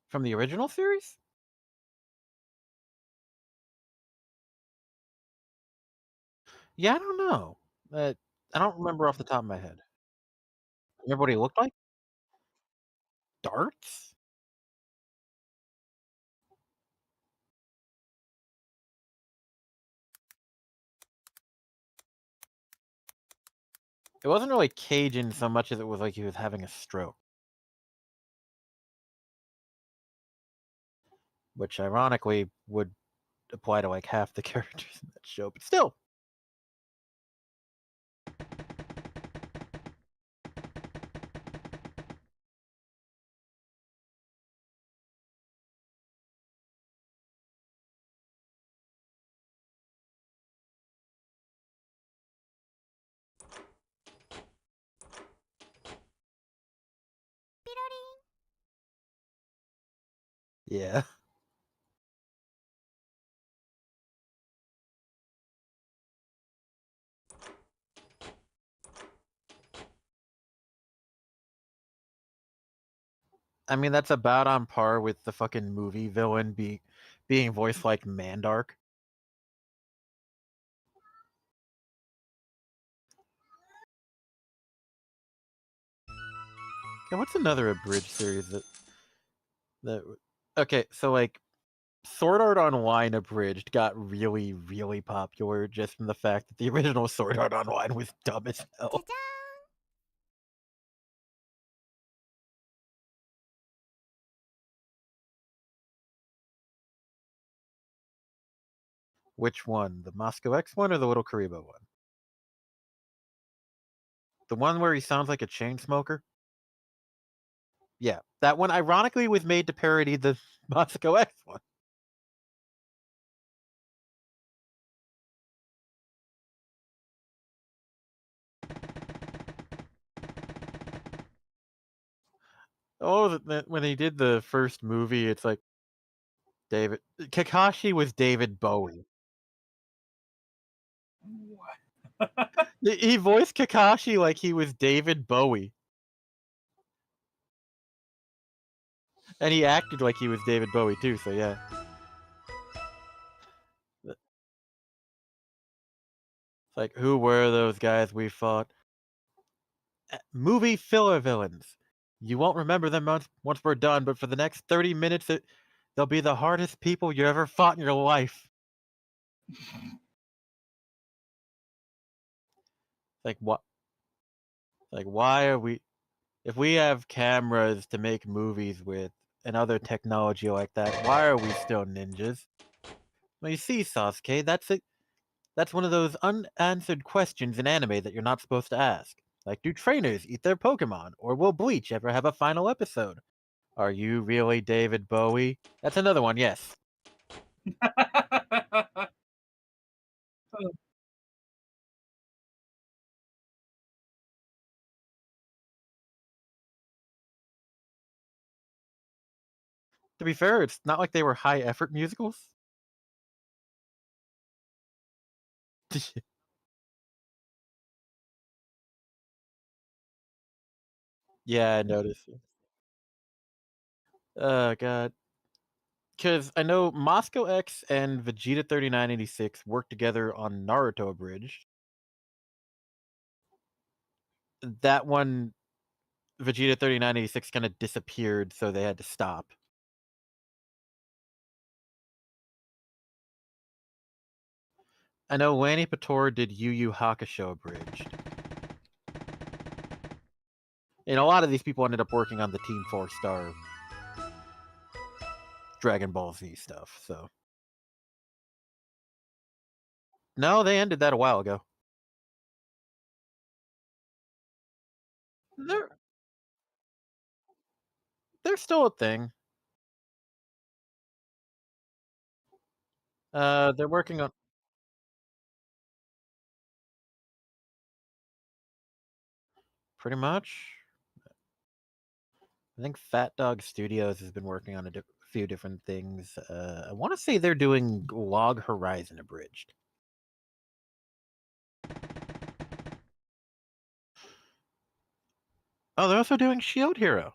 From the original series? Yeah, I don't know. I don't remember off the top of my head. Remember what he looked like? Darts? It wasn't really Cajun so much as it was like he was having a stroke. Which ironically would apply to like half the characters in that show, but still. Yeah. I mean, that's about on par with the fucking movie villain being voiced like Mandark. Yeah, what's another abridged series that okay, so like Sword Art Online abridged got really, really popular just from the fact that the original Sword Art Online was dumb as hell. Which one? The Moscow X one or the Little Karibo one? The one where he sounds like a chain smoker? Yeah, that one ironically was made to parody the Moscow X one. Oh, when he did the first movie, it's like Kakashi was David Bowie. What? He voiced Kakashi like he was David Bowie. And he acted like he was David Bowie too, so yeah. It's like, who were those guys we fought? Movie filler villains. You won't remember them once we're done, but for the next 30 minutes, they'll be the hardest people you ever fought in your life. Like, what? Like, why are we... If we have cameras to make movies with and other technology like that, why are we still ninjas? Well, you see, Sasuke, that's one of those unanswered questions in anime that you're not supposed to ask. Like, do trainers eat their Pokemon? Or will Bleach ever have a final episode? Are you really David Bowie? That's another one, yes. To be fair, it's not like they were high effort musicals. Yeah, I noticed. Oh, God. Because I know Moscow X and Vegeta 3986 worked together on Naruto Abridged. That one, Vegeta 3986 kind of disappeared, so they had to stop. I know Lanny Pator did Yu Yu Hakusho Abridged. And a lot of these people ended up working on the Team 4-Star Dragon Ball Z stuff, so. No, they ended that a while ago. They're still a thing. They're working on... Pretty much. I think Fat Dog Studios has been working on a few different things. I want to say they're doing Log Horizon Abridged. Oh, they're also doing Shield Hero.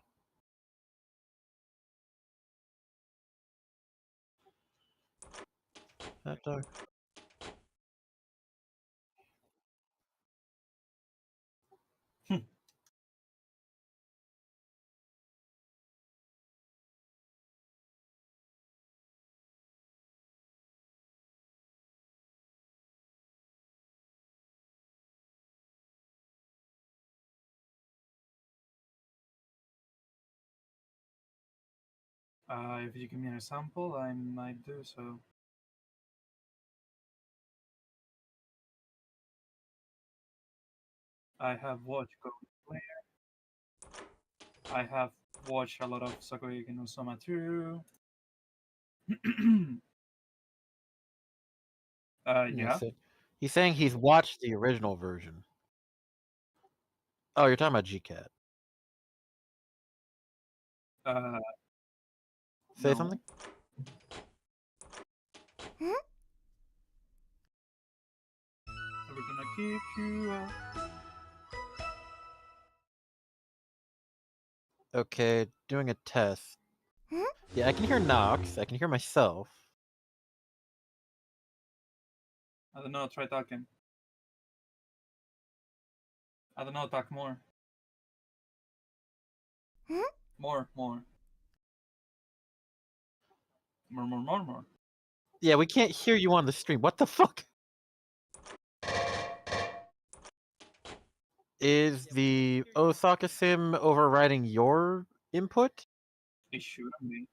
Fat Dog. If you give me an example, I might do so. I have watched Goblin Slayer. I have watched a lot of Sakuyuki no Soma 2. Yeah. He's saying he's watched the original version. Oh, you're talking about GCat. Say No. something? We're gonna keep you up. Okay, doing a test. Yeah, I can hear Nox. I can hear myself. I don't know, try talking. I don't know, talk more. More. More. Yeah, we can't hear you on the stream. What the fuck? Is the Osaka Sim overriding your input? It shouldn't be.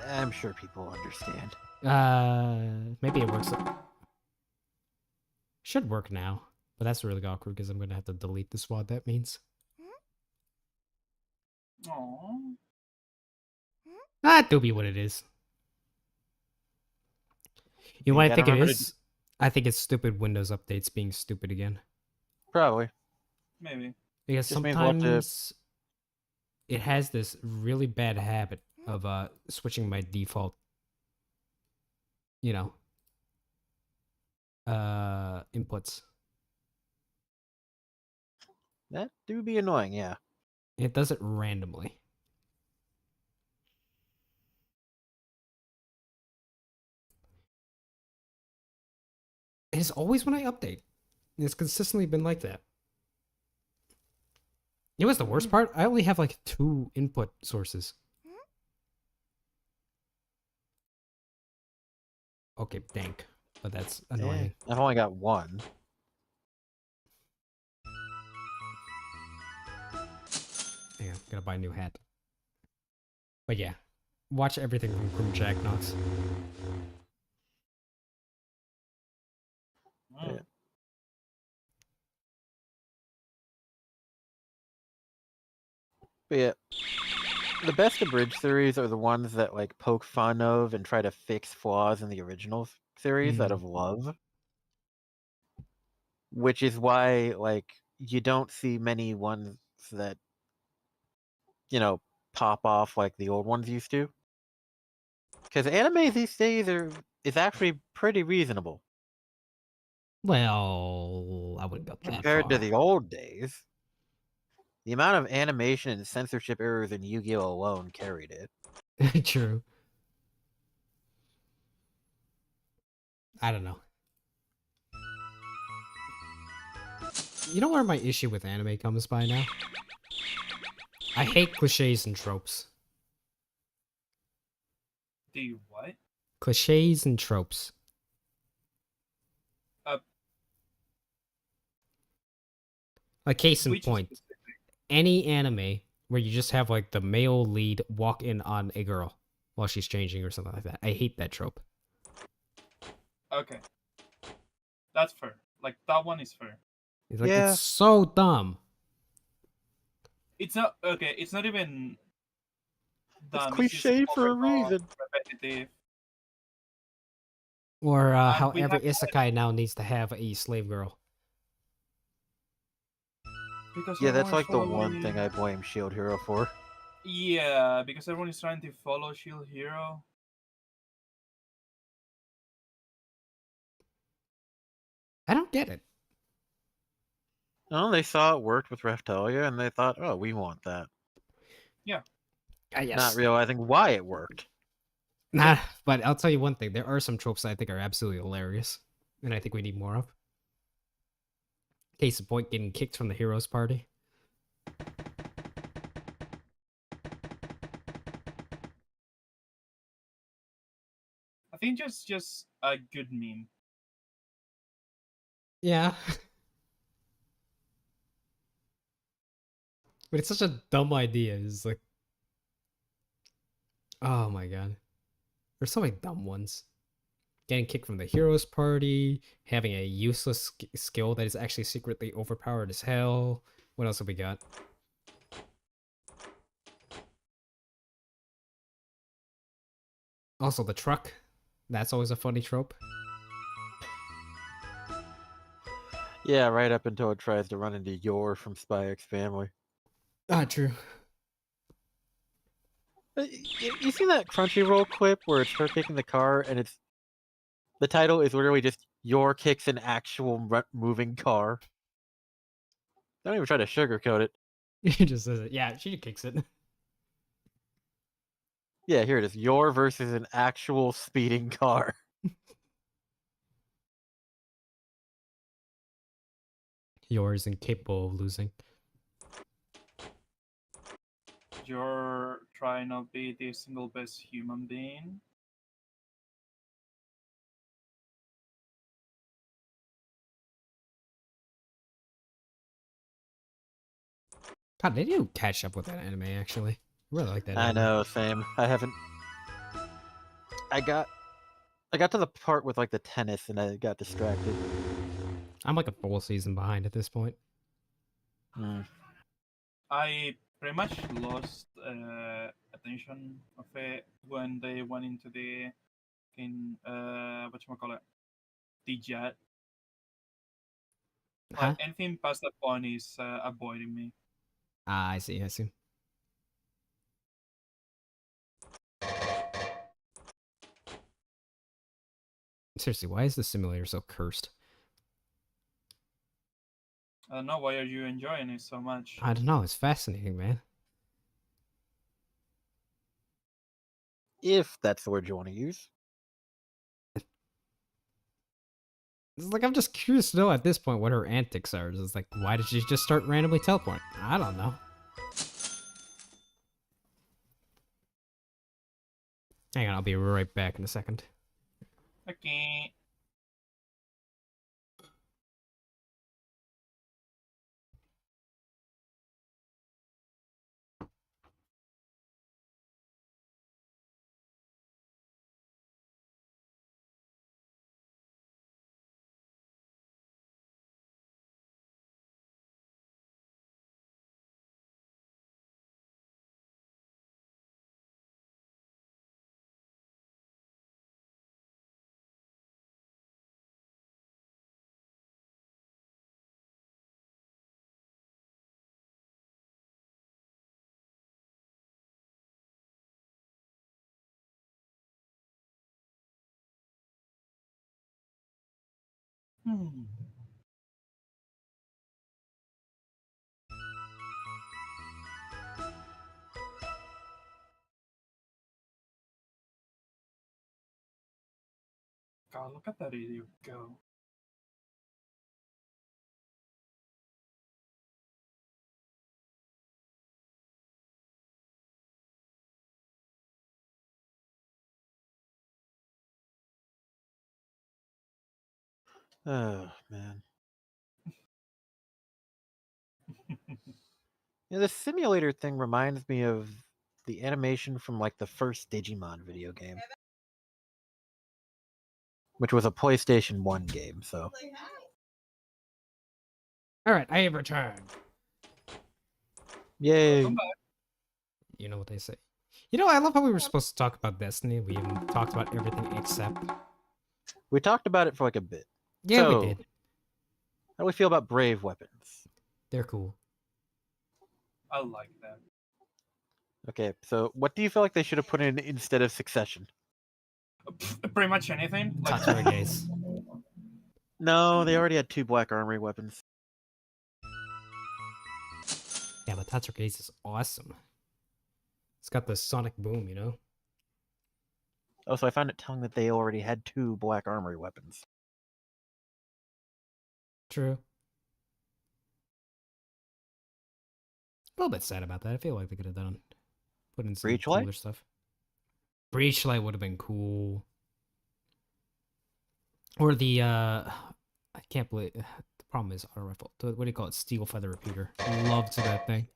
I'm sure people understand. Maybe it works. Should work now, but that's really awkward because I'm gonna have to delete this what that means. Aww. It'll be what it is. You know what I think it is? I think it's stupid Windows updates being stupid again. Probably. Maybe. Because Just means we'll have to- sometimes it has this really bad habit of switching my default, inputs. That do be annoying, yeah. It does it randomly. And it's always when I update. It's consistently been like that. You know what's the worst part? I only have like 2 input sources. Okay, dank. But that's annoying. I've only got one. Hang on, gotta buy a new hat. But yeah, watch everything from Jack Knox. Yeah. But yeah, the best abridged series are the ones that like poke fun of and try to fix flaws in the original series out of love. Which is why like you don't see many ones that pop off like the old ones used to. Because anime these days is actually pretty reasonable Well, I wouldn't go that compared to far. the old days. The amount of animation and censorship errors in Yu-Gi-Oh alone carried it. True. I don't know. You know where my issue with anime comes by now? I hate cliches and tropes. Do you what? Cliches and tropes. A case in Which point. specific? Any anime where you just have like the male lead walk in on a girl while she's changing or something like that. I hate that trope. Okay. That's fair. Like, that one is fair. It's like Yeah. it's so dumb. It's not, okay, it's not even dumb. It's just cliche for a overall reason. repetitive. Or how we every have had- isekai now needs to have a slave girl. Because Yeah, everyone that's is like the one following- thing I blame Shield Hero for. Yeah, because everyone is trying to follow Shield Hero. I don't get it. No, they saw it worked with Raphtalia and they thought, oh, we want that. Yes. Not realizing why it worked. Nah, but I'll tell you one thing. There are some tropes that I think are absolutely hilarious. And I think we need more of. Case in point, getting kicked from the heroes party. I think just a good meme. Yeah. But it's such a dumb idea. It's like, oh my god. There's so many dumb ones. Getting kicked from the heroes party, having a useless skill that is actually secretly overpowered as hell. What else have we got? Also, the truck. That's always a funny trope. Yeah, right up until it tries to run into Yor from Spy X Family. Ah, true. You see that Crunchyroll clip where it's her kicking the car and the title is literally just Yor kicks an actual moving car. Don't even try to sugarcoat it. He just says it. Yeah, she kicks it. Yeah, here it is. Yor versus an actual speeding car. Yours incapable of losing. You're trying to be the single best human being. God, they do catch up with that anime, actually. I really like that I anime. know, same. I haven't. I got to the part with like the tennis and I got distracted. I'm like a full season behind at this point. I pretty much lost attention of it when they went into the whatchamacallit, the jet. Huh? Like, anything past that point is avoiding me. Ah, I see, I see. Seriously, why is the simulator so cursed? I don't know, why are you enjoying it so much? I don't know. It's fascinating, man. If that's the word you want to use. It's like I'm just curious to know at this point what her antics are. It's like, why did she just start randomly teleporting? I don't know. Hang on, I'll be right back in a second. Okay. Hmm. God, look at that idiot go. Oh man. Yeah, the simulator thing reminds me of the animation from like the first Digimon video game, which was a PlayStation 1 game, so. Alright, I have returned. Yay. Come back. You know what they say. You know, I love how we were supposed to talk about Destiny. We even talked about everything except. We talked about it for like a bit. Yeah, So, we did. How do we feel about Brave weapons? They're cool. I like that. Okay, so what do you feel like they should have put in instead of Succession? Pretty much anything. Like, Tatsura gaze. No, they already had 2 Black Armory weapons. Yeah, but Tatsura gaze is awesome. It's got the sonic boom, you know? Oh, so I found it telling that they already had 2 Black Armory weapons. True. A little bit sad about that. I feel like they could have put in some Breachlight? cooler stuff. Breachlight would have been cool. Or the I can't believe the problem is auto rifle. What do you call it? Steel feather repeater. Loved that thing.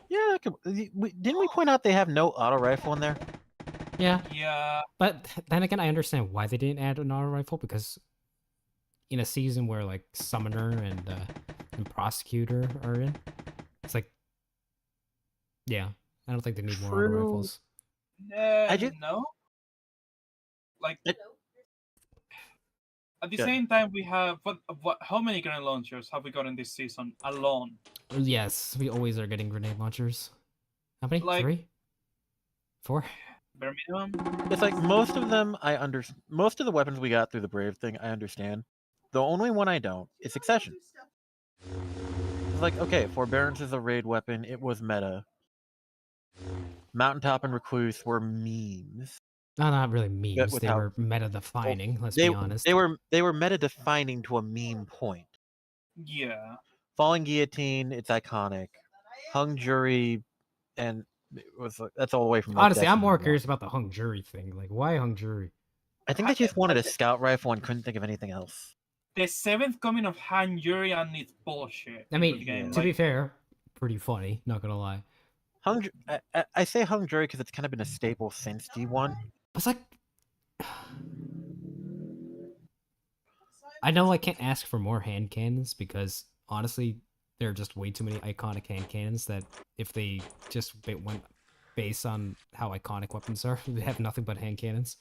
Yeah, didn't we point out they have no auto rifle in there? Yeah, yeah, but then again, I understand why they didn't add an auto rifle because in a season where like summoner and prosecutor are in, it's like, yeah, I don't think they need more auto True. rifles. I just- no. Like, It- at the Good. same time, we have what? How many grenade launchers have we gotten this season alone? Yes, we always are getting grenade launchers. How many? Like- 3? 4? Bare minimum. It's like most of them most of the weapons we got through the Brave thing I understand. The only one I don't is Succession. It's like, okay, Forbearance is a raid weapon, it was meta. Mountaintop and Recluse were memes. No, not really memes. with They how- were meta defining. Let's They be honest. they were meta defining to a meme point. Yeah. Falling Guillotine, it's iconic. Hung Jury, and it was that's all the way from like, Honestly, I'm Destiny more 1. curious about the hung jury thing. Like, why hung jury? I think they just wanted a scout rifle and couldn't think of anything else. The seventh coming of Han Yuri and it's bullshit. I in mean, the game. to be Like, fair, pretty funny. Not gonna lie. I say Hung Jury because it's kind of been a staple since D1. It's like, I know I can't ask for more hand cannons because honestly, there are just way too many iconic hand cannons that if they just went based on how iconic weapons are, they have nothing but hand cannons.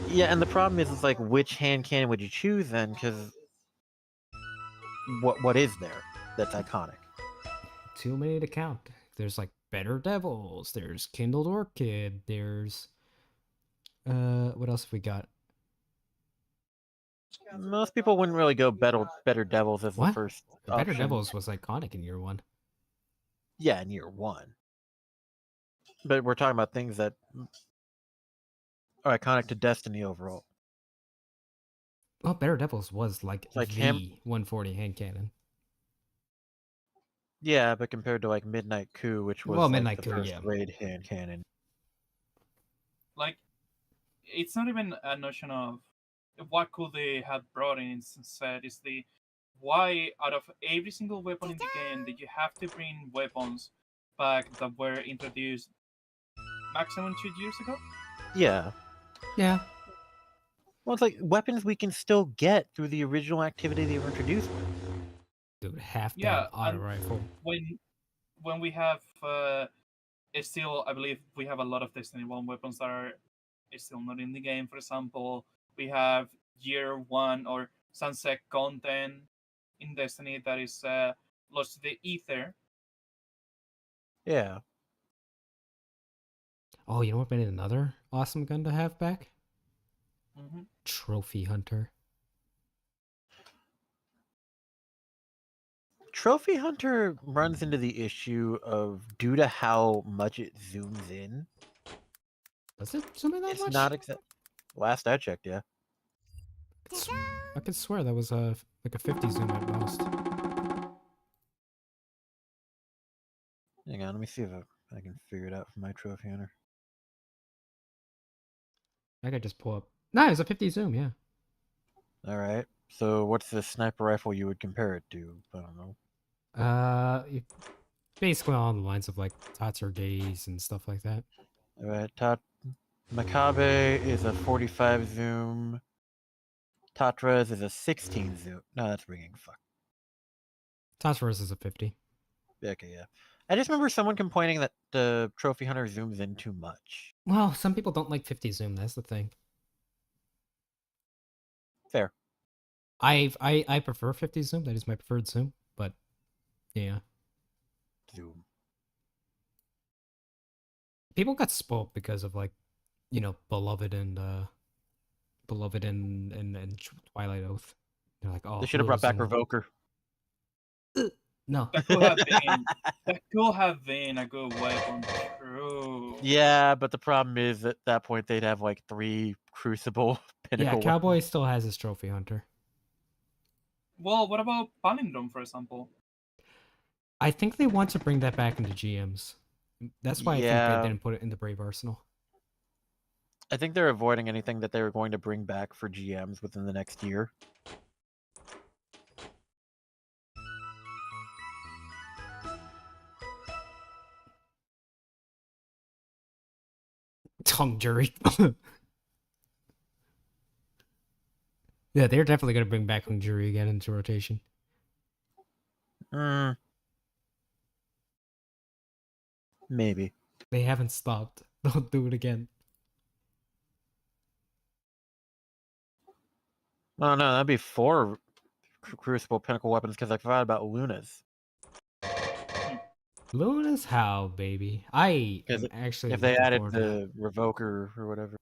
Yeah, and the problem is, it's like, which hand cannon would you choose then? Because what is there that's iconic? Too many to count. There's like Better Devils, there's Kindled Orchid, there's what else have we got? Most people wouldn't really go better devils as the What? first The Better option. Devils was iconic in year 1. Yeah, in year 1. But we're talking about things that are iconic to Destiny overall. Well, Better Devils was like Like the him- 140 hand cannon. Yeah, but compared to like Midnight Coup, which was Well, like Midnight the Coup, first yeah. raid hand cannon. Like, it's not even a notion of what could they have brought in instead. Is the why out of every single weapon in the game did you have to bring weapons back that were introduced maximum 2 years ago? Yeah. Yeah. Well, it's like weapons we can still get through the original activity they were introduced with. Dude, half Yeah, that auto and rifle. when we have it's still, I believe we have a lot of Destiny 1 weapons that are still not in the game. For example, we have year 1 or sunset content in Destiny that is lost to the ether. Yeah. Oh, you know what? Been another awesome gun to have back? Mm-hmm. Trophy Hunter. Trophy Hunter runs into the issue of due to how much it zooms in, Does it zoom in that it's much? not exact. Last I checked, yeah. I could swear that was like a 50 zoom at most. Hang on, let me see if I can figure it out from my Trophy Hunter. I could just pull up. No, it's a 50 zoom, yeah. All right. So what's the sniper rifle you would compare it to? I don't know. Basically on the lines of like Tatsu Gaze and stuff like that. All right. Makabe is a 45 zoom. Tatras is a 16 zoom. No, that's ringing. Fuck. Tatsu's is a 50. Okay, yeah. I just remember someone complaining that the Trophy Hunter zooms in too much. Well, some people don't like 50 zoom. That's the thing. Fair. I prefer 50 zoom. That is my preferred zoom. But yeah, Zoom. people got spoiled because of like, Beloved and Twilight Oath. They're like, oh, They should have brought back zoom. Revoker. No. That could have been a good weapon. True. Yeah, but the problem is at that point they'd have like 3 Crucible pinnacle. Yeah, Cowboy still has his Trophy Hunter. Well, what about Palindrome, for example? I think they want to bring that back into GMs. That's why I think Yeah. they didn't put it in the Brave Arsenal. I think they're avoiding anything that they were going to bring back for GMs within the next year. Tongue jury. Yeah, they're definitely going to bring back Hung Jury again into rotation. Maybe. They haven't stopped. They'll do it again. Oh no, that'd be 4 Crucible pinnacle weapons because I forgot about Luna's. Luna's how, baby. I am Because actually if they looking added forward to that. the Revoker or whatever.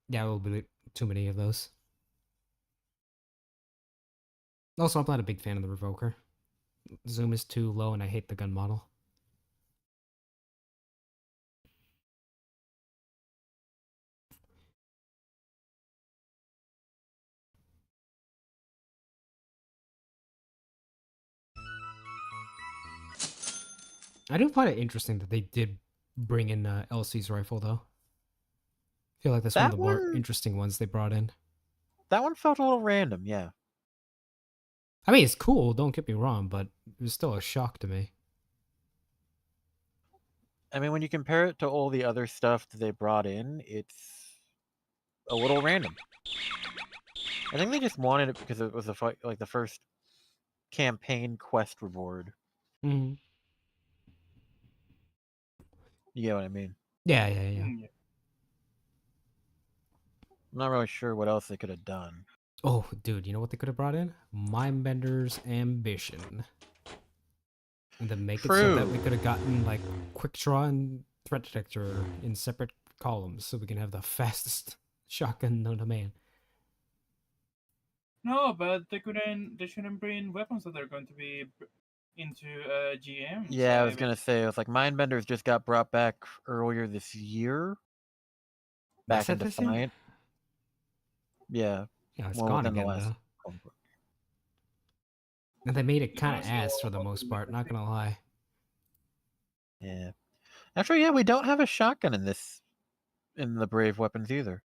Yeah, it will be too many of those. Also, I'm not a big fan of the Revoker. Zoom is too low and I hate the gun model. I do find it interesting that they did bring in LC's rifle, though. I feel like that's one of the more interesting ones they brought in. That one felt a little random, yeah. I mean, it's cool, don't get me wrong, but it was still a shock to me. I mean, when you compare it to all the other stuff that they brought in, it's a little random. I think they just wanted it because it was the first campaign quest reward. Mm-hmm. You get what I mean? Yeah. I'm not really sure what else they could have done. Oh, dude, you know what they could have brought in? Mindbender's Ambition. And then make it so that we could have gotten, like, Quick Draw and Threat Detector in separate columns so we can have the fastest shotgun known to man. No, but they couldn't. They shouldn't bring weapons that are going to be into GM. Yeah, so I was maybe- gonna say, it was like Mindbenders just got brought back earlier this year. Back Was in that this year? Defiant. Yeah, Yeah, it's well, gone within the again last. though. And they made it kind of Because ass for the what most we part. Not think- gonna lie. Yeah. Actually, yeah, we don't have a shotgun in the Brave weapons either.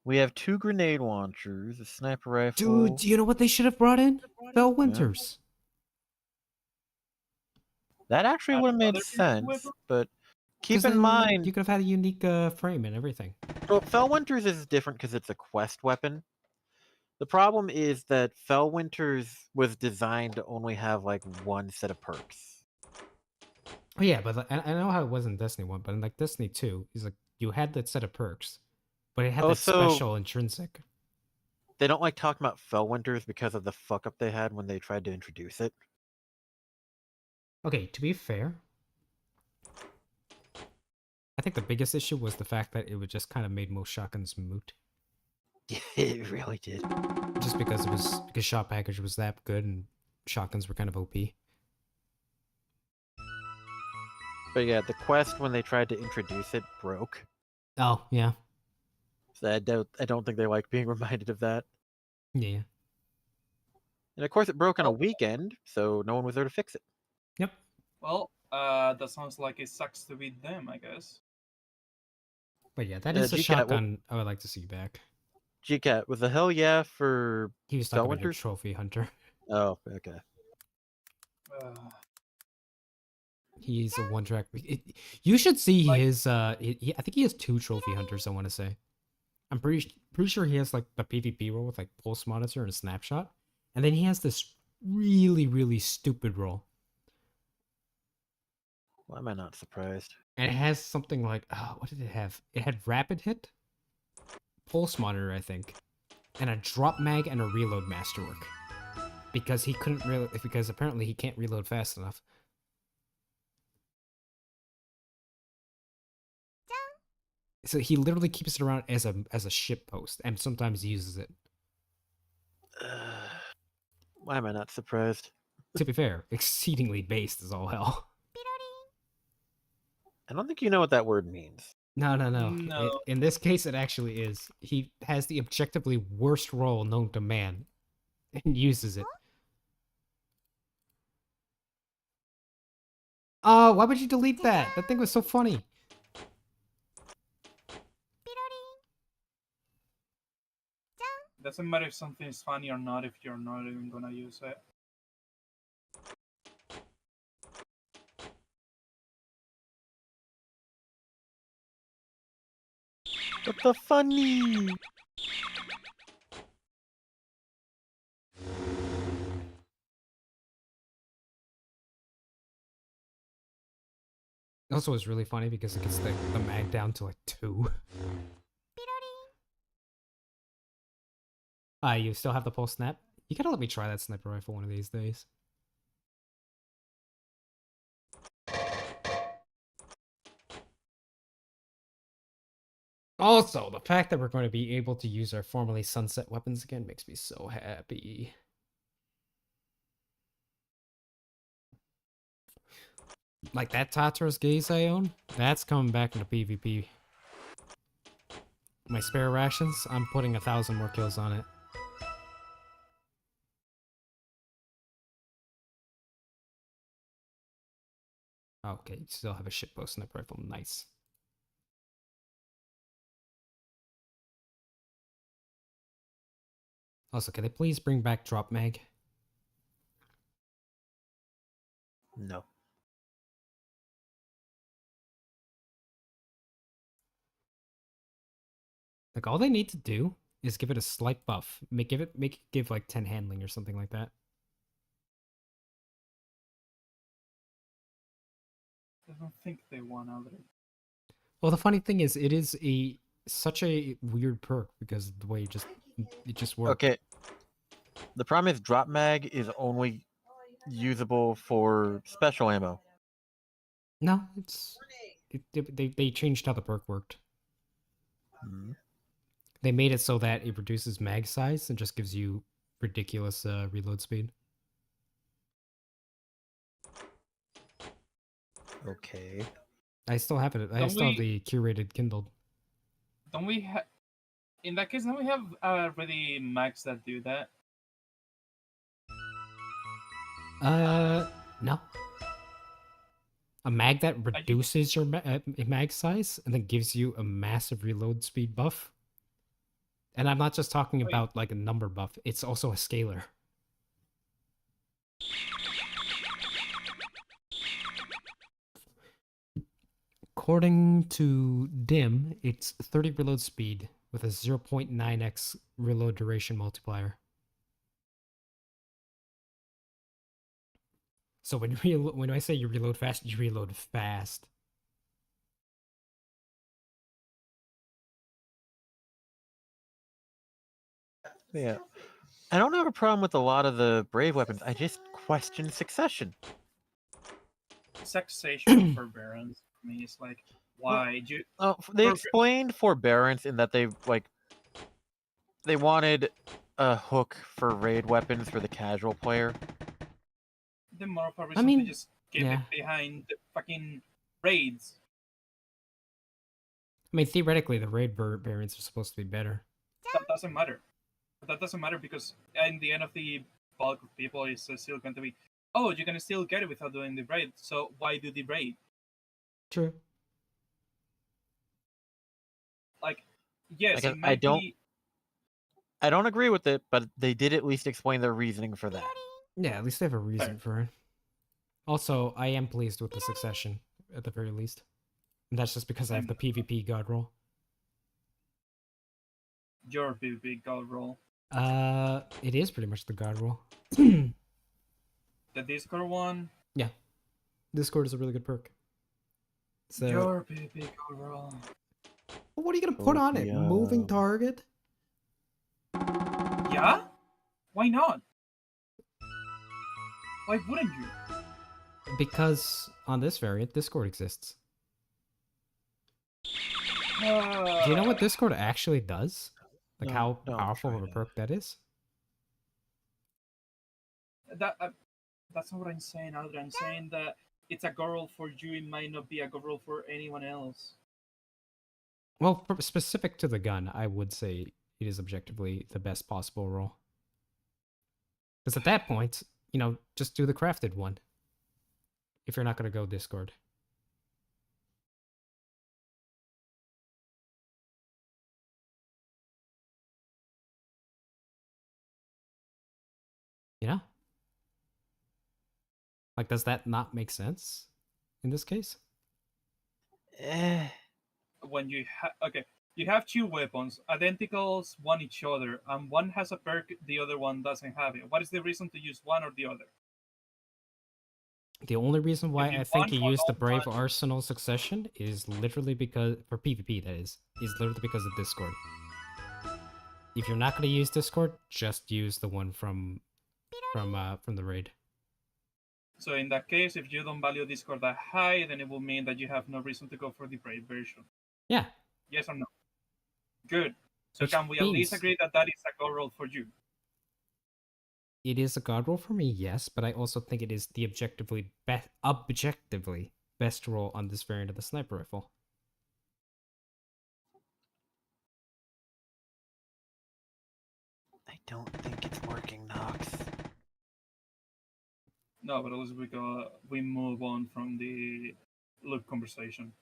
We have 2 grenade launchers, a sniper rifle. Dude, do you know what they should have brought in? Bell Winters. That actually would have made Another piece of sense, weapon? but keep 'Cause in then mind, you could have had a unique frame and everything. well, Fellwinter's is different because it's a quest weapon. The problem is that Fellwinter's was designed to only have like one set of perks. Oh yeah, but I know how it was in Destiny 1, but in like Destiny 2, he's like you had that set of perks, but it had that Also- special intrinsic. They don't like talking about Fellwinter's because of the fuck up they had when they tried to introduce it. Okay, to be fair, I think the biggest issue was the fact that it would just kind of made most shotguns moot. It really did. Just because shot package was that good and shotguns were kind of OP. But yeah, the quest when they tried to introduce it broke. Oh, yeah. So I don't think they like being reminded of that. Yeah. And of course, it broke on a weekend, so no one was there to fix it. Yep. Well, that sounds like it sucks to be them, I guess. But yeah, that is a GCAT, shotgun I would like to see back. GCAT, was a hell yeah for He was talking about your Fellwinter's? trophy hunter. Oh, okay. He's a one track. You should see his. I think he has 2 trophy hunters. I want to say. I'm pretty sure he has like the PvP role with like pulse monitor and snapshot, and then he has this really stupid role, Why am I not surprised? and it has something like what did it have? It had rapid hit, pulse monitor, I think, and a drop mag and a reload masterwork, because he couldn't reload because apparently he can't reload fast enough. So he literally keeps it around as a ship post, and sometimes uses it. Why am I not surprised? To be fair, exceedingly based as all hell. I don't think you know what that word means. No. No. In this case, it actually is. He has the objectively worst role known to man, and uses it. Oh, why would you delete that? That thing was so funny. Doesn't matter if something is funny or not if you're not even gonna use it. What the funny? Also, was really funny because it gets the mag down to like 2. You still have the pulse snap? You gotta let me try that sniper rifle one of these days. Also, the fact that we're going to be able to use our formerly sunset weapons again makes me so happy. Like that Tatros gaze I own, that's coming back into PvP. My spare rations, I'm putting 1,000 more kills on it. Okay, you still have a shitpost sniper rifle. Nice. Also, can they please bring back drop mag? No. Like all they need to do is give it a slight buff. Make it give like 10 handling or something like that. I don't think they want other. Well, the funny thing is, it is such a weird perk because of the way it just works. Okay. The problem is drop mag is only usable for special ammo. No, they changed how the perk worked. Mhm. They made it so that it reduces mag size and just gives you ridiculous reload speed. Okay. I still have it. I Don't still have we- the curated Kindled. Don't we have? In that case, don't we have already mags that do that? No. A mag that reduces your mag size and then gives you a massive reload speed buff. And I'm not just talking Wait. about like a number buff. It's also a scalar. According to DIM, it's 30 reload speed with a 0.9x reload duration multiplier. So when I say you reload fast, you reload fast. Yeah. I don't have a problem with a lot of the brave weapons. I just question succession. Taxation for barons. I mean, it's like, why do you? They For- explained forbearance in that they wanted a hook for raid weapons for the casual player. The more of a reason mean, to just keep yeah. it behind the fucking raids. I mean, theoretically, the raid variants are supposed to be better. That doesn't matter. That doesn't matter because in the end of the bulk of people is still going to be, oh, you can still get it without doing the raid. So why do the raid? True. Like, yes, Like, it might be. I don't agree with it, but they did at least explain their reasoning for that. Yeah, at least they have a reason Fair. for it. Also, I am pleased with the succession, at the very least. And that's just because I have the PvP god roll. Your PvP god roll. It is pretty much the god roll. The Discord one. Yeah. Discord is a really good perk. So, Your PvP god roll. what are you gonna put on it? Moving target? Yeah? Why not? Why wouldn't you? Because on this variant, Discord exists. Do you know what Discord actually does? Like No, how don't powerful try of a that. perk that is? That's not what I'm saying, Aldra. I'm saying that it's a god roll for you. It might not be a god roll for anyone else. Well, specific to the gun, I would say it is objectively the best possible roll. Because at that point, just do the crafted one. If you're not going to go Discord. Like, does that not make sense in this case? When you you have two weapons, identicals one each other, and one has a perk, the other one doesn't have it. What is the reason to use one or the other? The only reason why you I think want you or use the don't Brave want- Arsenal Succession is literally because, for PvP that is literally because of Discord. If you're not going to use Discord, just use the one from the raid. So in that case, if you don't value Discord that high, then it will mean that you have no reason to go for the Brave version. Yeah. Yes or no? Good. So Which can we at least means- agree that that is a god roll for you? It is a god roll for me, yes, but I also think it is the objectively best roll on this variant of the sniper rifle. I don't think it's working, Nox. No, but at least we move on from the loot conversation.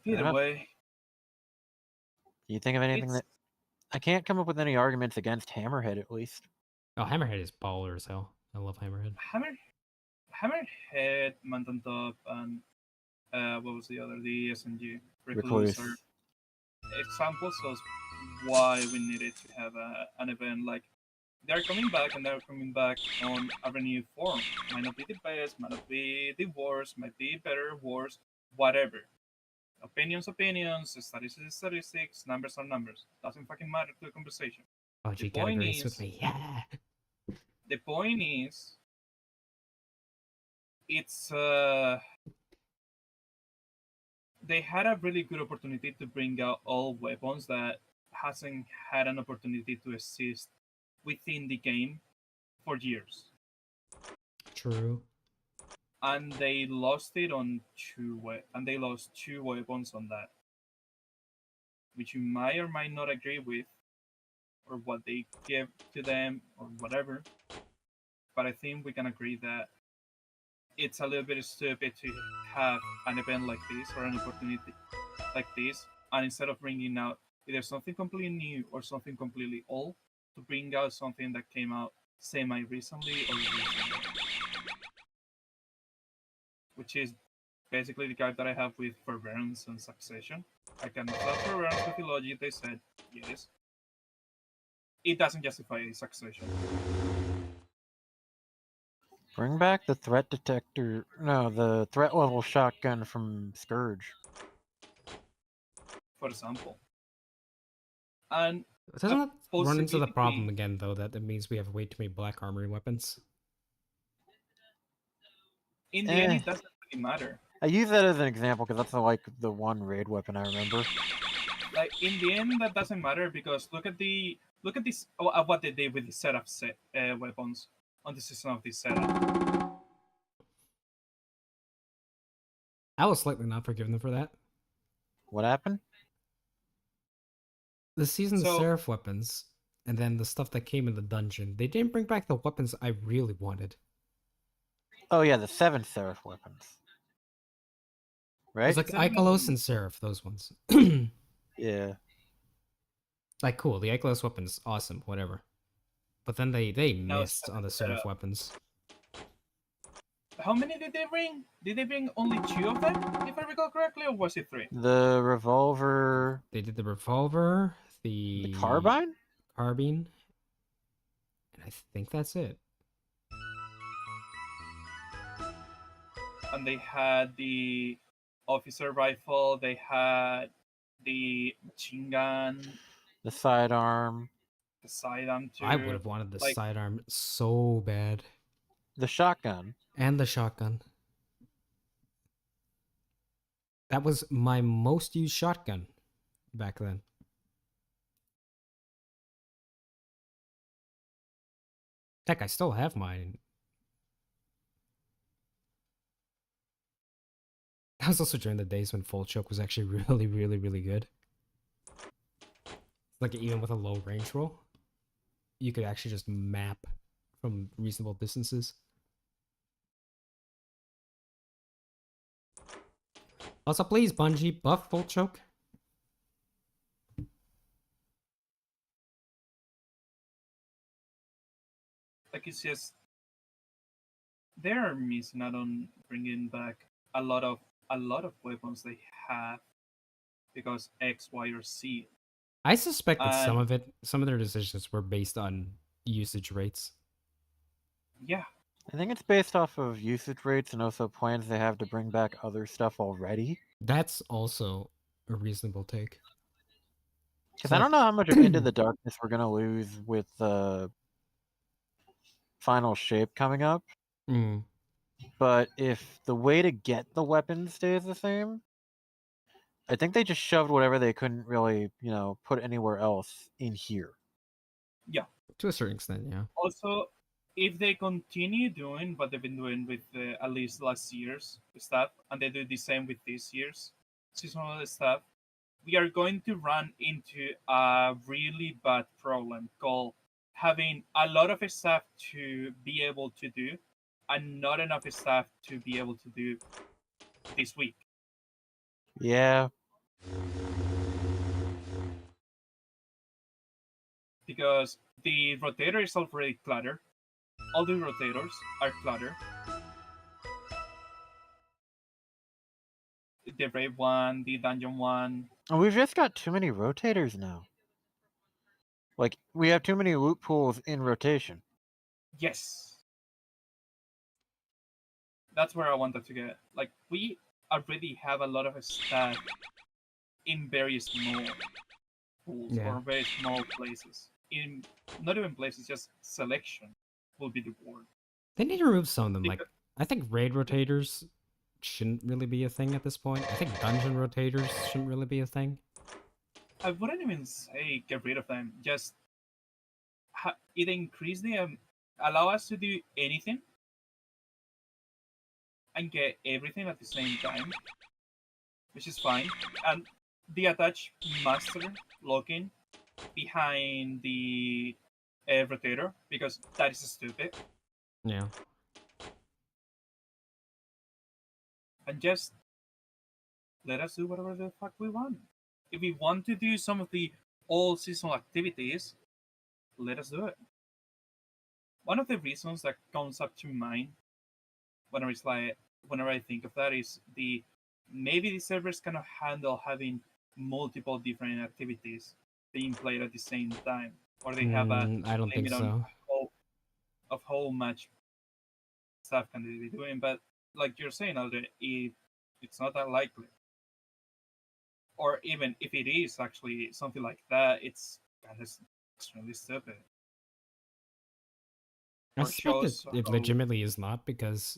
Either enough. way, Do you think of anything It's- that... I can't come up with any arguments against Hammerhead, at least. Oh, Hammerhead is baller as hell. I love Hammerhead. Hammerhead, Mountain Top, and what was the other? The SMG. Recluse. are examples of why we needed to have an event like they're coming back, and they're coming back on a renewed form. Might not be the best, might not be the worst, might be better, worse, whatever. Opinions, statistics, numbers are numbers. Doesn't fucking matter to the conversation. Oh, The you got point agrees with is- me. Yeah. The point is, it's they had a really good opportunity to bring out all weapons that hasn't had an opportunity to exist within the game for years, True. and they lost it on and they lost two weapons on that, which you might or might not agree with, or what they give to them, or whatever. But I think we can agree that it's a little bit stupid to have an event like this or an opportunity like this, and instead of bringing out either something completely new or something completely old, to bring out something that came out semi recently or recently, which is basically the guide that I have with forbearance and succession. I can start forbearance with the logic they said, yes. It doesn't justify succession. Bring back the threat detector. No, the threat level shotgun from Scourge. For example. And Doesn't that run into the possibility- problem again, though, that it means we have way too many black armory weapons? in the end, Eh. it doesn't really matter. I use that as an example because that's like the one raid weapon I remember. Like in the end, that doesn't matter because look at this what they did with the setup weapons on the season of this setup. I will slightly not forgive them for that. What happened? The season So- of Seraph weapons, and then the stuff that came in the dungeon, they didn't bring back the weapons I really wanted. Oh yeah, the 7 Seraph weapons. Right? It's like Seven of Ikelos them. and Seraph, those ones. Yeah. Like, cool, the Ikelos weapons, awesome, whatever. But then they No, missed on the Seraph weapons. How many did they bring? Did they bring only 2 of them, if I recall correctly, or was it 3? The revolver, They did the revolver, the carbine? carbine, and I think that's it. And they had the officer rifle. They had the machine gun, The sidearm, the sidearm too. I would have wanted the like- sidearm so bad. the shotgun. And the shotgun. That was my most used shotgun back then. Heck, I still have mine. That was also during the days when full choke was actually really, really, really good. Like, even with a low range roll, you could actually just map from reasonable distances. Also, please, Bungie, buff full choke. Like it's just they're missing out on bringing back a lot of weapons they have because X, Y, or Z. I suspect that some And- of their decisions were based on usage rates. Yeah, I think it's based off of usage rates and also plans they have to bring back other stuff already. That's also a reasonable take. Because So, I like- don't know how much of Into the Darkness we're gonna lose with the final shape coming up. Mm. But if the way to get the weapon stays the same, I think they just shoved whatever they couldn't really, put anywhere else in here. To a certain extent, yeah. also if they continue doing what they've been doing with at least last year's stuff, and they do the same with this year's seasonal stuff, we are going to run into a really bad problem called having a lot of stuff to be able to do and not enough stuff to be able to do this week. Yeah. Because the rotator is already cluttered. All the rotators are cluttered. The raid one, the dungeon one. And we've just got too many rotators now. Like, we have too many loot pools in rotation. Yes. That's where I wanted to get. Like, we already have a lot of stuff in very small pools Yeah. or very small places. In not even places, just selection will be the word. They need to remove some of them. Like, Because- I think raid rotators shouldn't really be a thing at this point. I think dungeon rotators shouldn't really be a thing. I wouldn't even say get rid of them. Just either increase the allow us to do anything and get everything at the same time, which is fine. And the attach master locking behind the rotator, because that is stupid. Yeah. And just let us do whatever the fuck we want. If we want to do some of the all seasonal activities, let us do it. One of the reasons that comes up to mind whenever I think of that is maybe the servers cannot handle having multiple different activities being played at the same time, or they have a I don't think limit on so. how much stuff can they be doing. But like you're saying, Aldrin, it's not that likely. Or even if it is actually something like that, it's kind of extremely stupid. I Or suspect shows it how- legitimately is not, because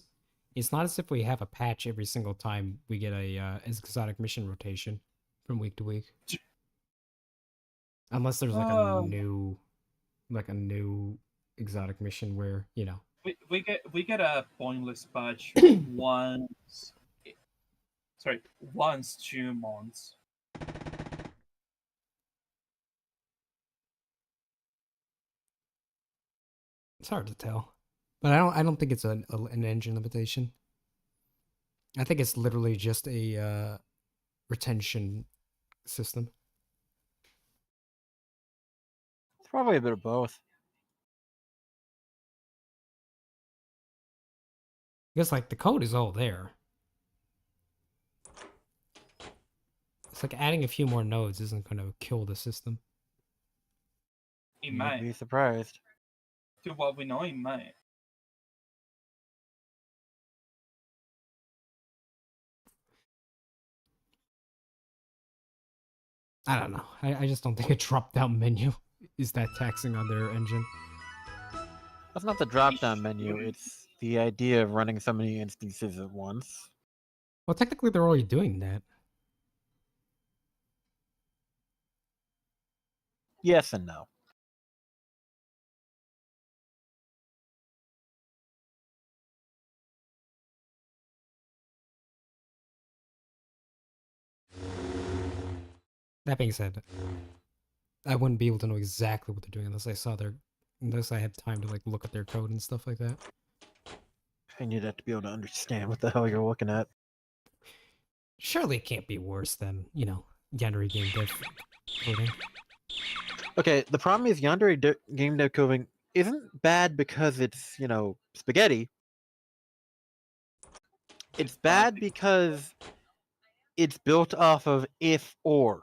it's not as if we have a patch every single time we get a exotic mission rotation from week to week. Unless there's like a new exotic mission where, you know. we get a pointless patch once 2 months. It's hard to tell. But I don't think it's an engine limitation. I think it's literally just a retention system. It's probably a bit of both. Because like the code is all there. It's like adding a few more nodes isn't going to kill the system. It You'd might. be surprised. To what we know, it might. I don't know. I just don't think a drop-down menu is that taxing on their engine. That's not the drop-down menu. It's the idea of running so many instances at once. Well, technically they're already doing that. Yes and no. That being said, I wouldn't be able to know exactly what they're doing unless I had time to like look at their code and stuff like that. And you'd have to be able to understand what the hell you're looking at. Surely it can't be worse than, you know, Yandere game dev coding. Okay, the problem is Yandere game dev coding isn't bad because it's, you know, spaghetti. It's bad because it's built off of if or.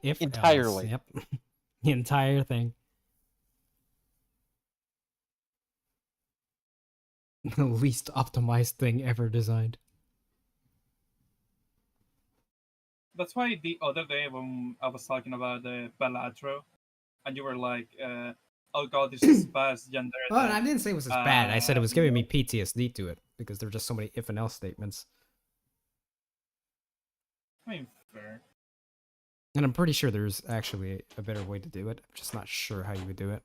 If Entirely. else, yep. The entire thing. The least optimized thing ever designed. That's why the other day when I was talking about the Balatro, and you were like, "Oh God, this is fast, Yandere." Oh, and I didn't say it was as bad. I said it was giving me PTSD to it because there were just so many if and else statements. I mean, fair. And I'm pretty sure there's actually a better way to do it. I'm just not sure how you would do it.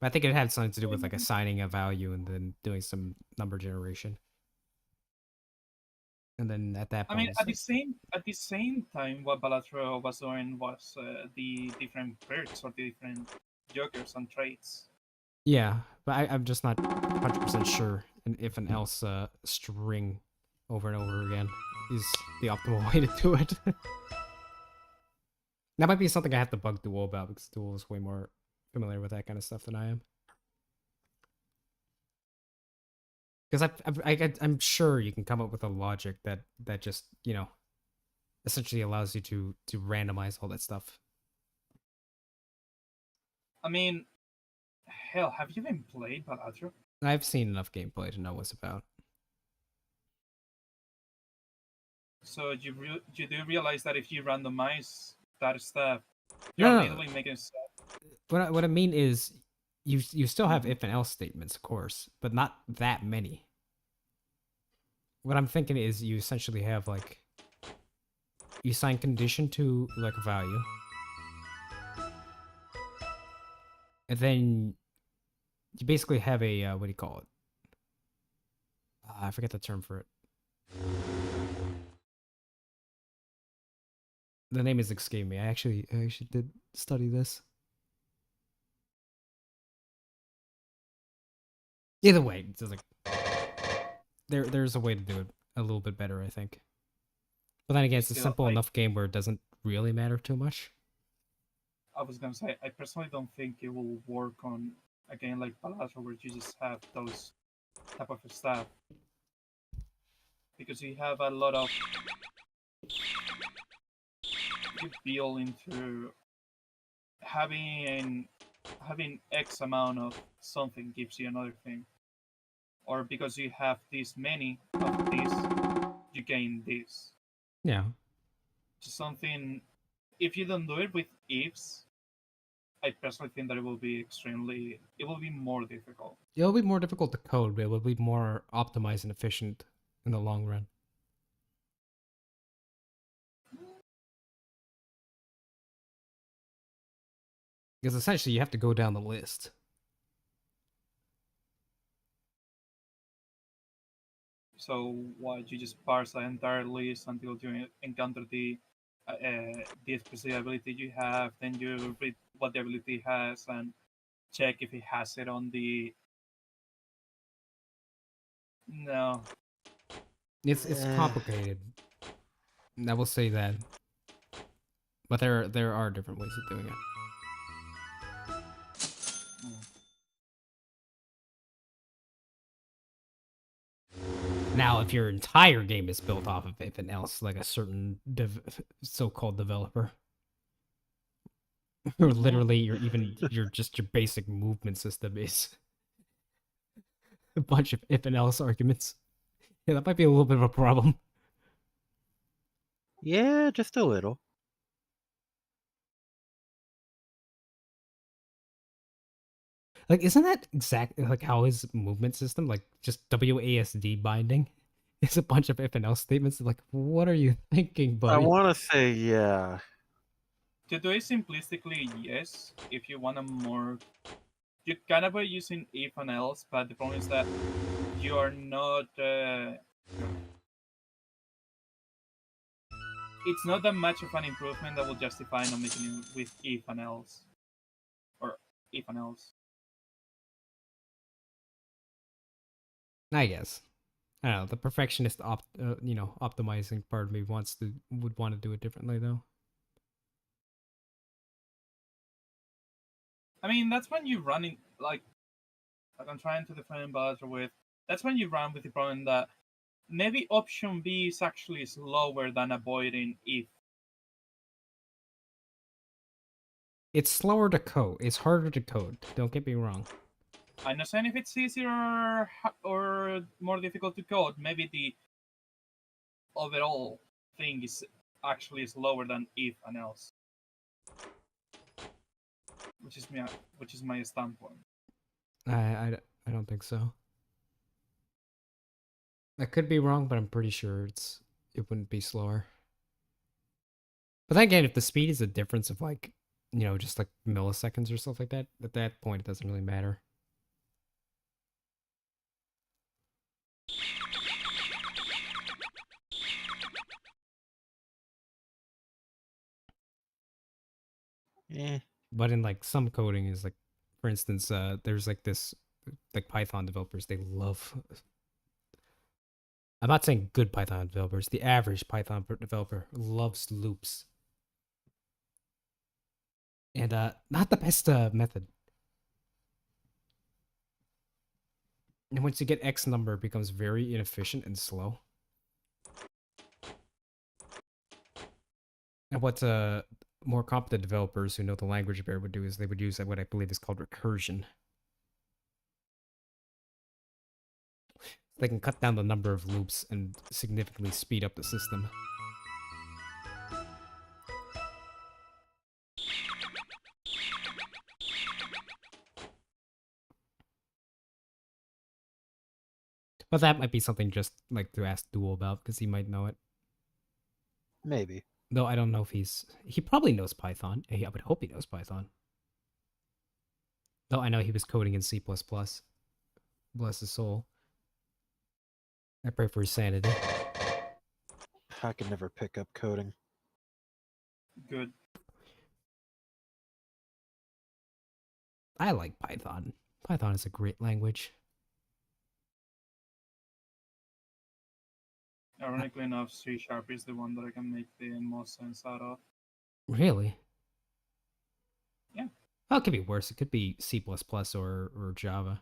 But I think it had something to do with like assigning a value and then doing some number generation. And then at that point, I mean, at the same time, what Balatro was doing was the different perks or the different jokers and traits. yeah, but I'm just not 100% sure an if and else string over and over again is the optimal way to do it. That might be something I have to bug Duel about because Duel is way more familiar with that kind of stuff than I am. Because I'm sure you can come up with a logic that just, you know, essentially allows you to randomize all that stuff. I mean, hell, have you even played Balatro? I've seen enough gameplay to know what's about. So you do realize that if you randomize that stuff, No, you're no. literally making stuff. What I mean is, you still have if and else statements, of course, but not that many. what I'm thinking is you essentially have like you assign condition to like a value, and then you basically have a what do you call it? I forget the term for it. The name is escaping me. I actually did study this. Either way, it's just like there's a way to do it a little bit better, I think. But then again, it's a Still, simple enough game where it doesn't really matter too much. I was gonna say, I personally don't think it will work on a game like Palazzo where you just have those type of stuff. Because you have a lot of you feel into having X amount of something gives you another thing. Or because you have this many of this, you gain this. Yeah. Just something if you don't do it with ifs, I personally think that it will be more difficult. It'll be more difficult to code, but it will be more optimized and efficient in the long run. Because essentially you have to go down the list. So what you just parse the entire list until you encounter the specific ability you have, then you read what the ability has and check if it has it on the. No, It's complicated. I will say that. But there are different ways of doing it. Now, if your entire game is built off of anything else, like a certain so-called developer, or literally your basic movement system is a bunch of if and else arguments, yeah, that might be a little bit of a problem. Yeah, just a little. Like, isn't that exactly like how his movement system, like just WASD binding, is a bunch of if and else statements? Like, what are you thinking, buddy? I want to say yeah. to do it simplistically, yes. If you want a more, you kind of are using if and else, but the problem is that you are not. It's not that much of an improvement that will justify not making it with if and else, or if and else. I guess. I don't know. The perfectionist, optimizing part of me would want to do it differently, though. I mean, that's when you run in like I'm trying to define Bowser with. That's when you run with the problem that maybe option B is actually slower than avoiding if. It's slower to code. It's harder to code. Don't get me wrong. I'm not saying if it's easier or more difficult to code. Maybe the overall thing is actually slower than if and else, which is my standpoint. I don't think so. I could be wrong, but I'm pretty sure it wouldn't be slower. But then again, if the speed is a difference of like, just like milliseconds or stuff like that, at that point it doesn't really matter. Eh. But in like some coding is like, for instance, there's like this, like Python developers, they love. I'm not saying good Python developers. The average Python developer loves loops, and not the best method. And once you get X number, it becomes very inefficient and slow. And what more competent developers who know the language better would do is they would use what I believe is called recursion. They can cut down the number of loops and significantly speed up the system. But that might be something just like to ask Duel about because he might know it. Maybe. Though I don't know if he probably knows Python. I would hope he knows Python. Though I know he was coding in C++. Bless his soul. I pray for his sanity. I could never pick up coding. Good. I like Python. Python is a great language. Ironically enough, C# is the one that I can make the most sense out of. Really? Yeah. Oh, it could be worse. It could be C++ or Java.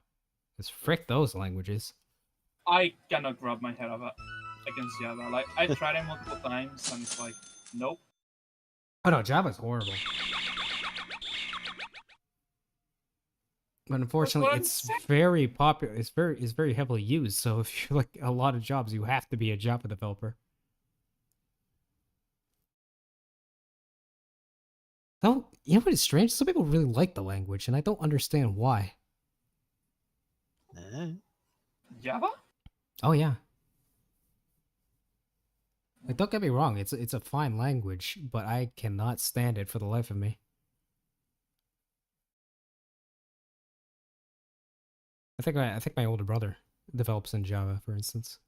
Because frick those languages. I cannot wrap my head against Java. Like, I tried it multiple times and it's like, nope. Oh no, Java's horrible. But unfortunately, what I'm it's saying. very popular. It's very heavily used. So if you're like a lot of jobs, you have to be a Java developer. Though, you know what is strange? Some people really like the language, and I don't understand why. Eh. Java? Oh yeah. Like, don't get me wrong, it's a fine language, but I cannot stand it for the life of me. I think my older brother develops in Java, for instance.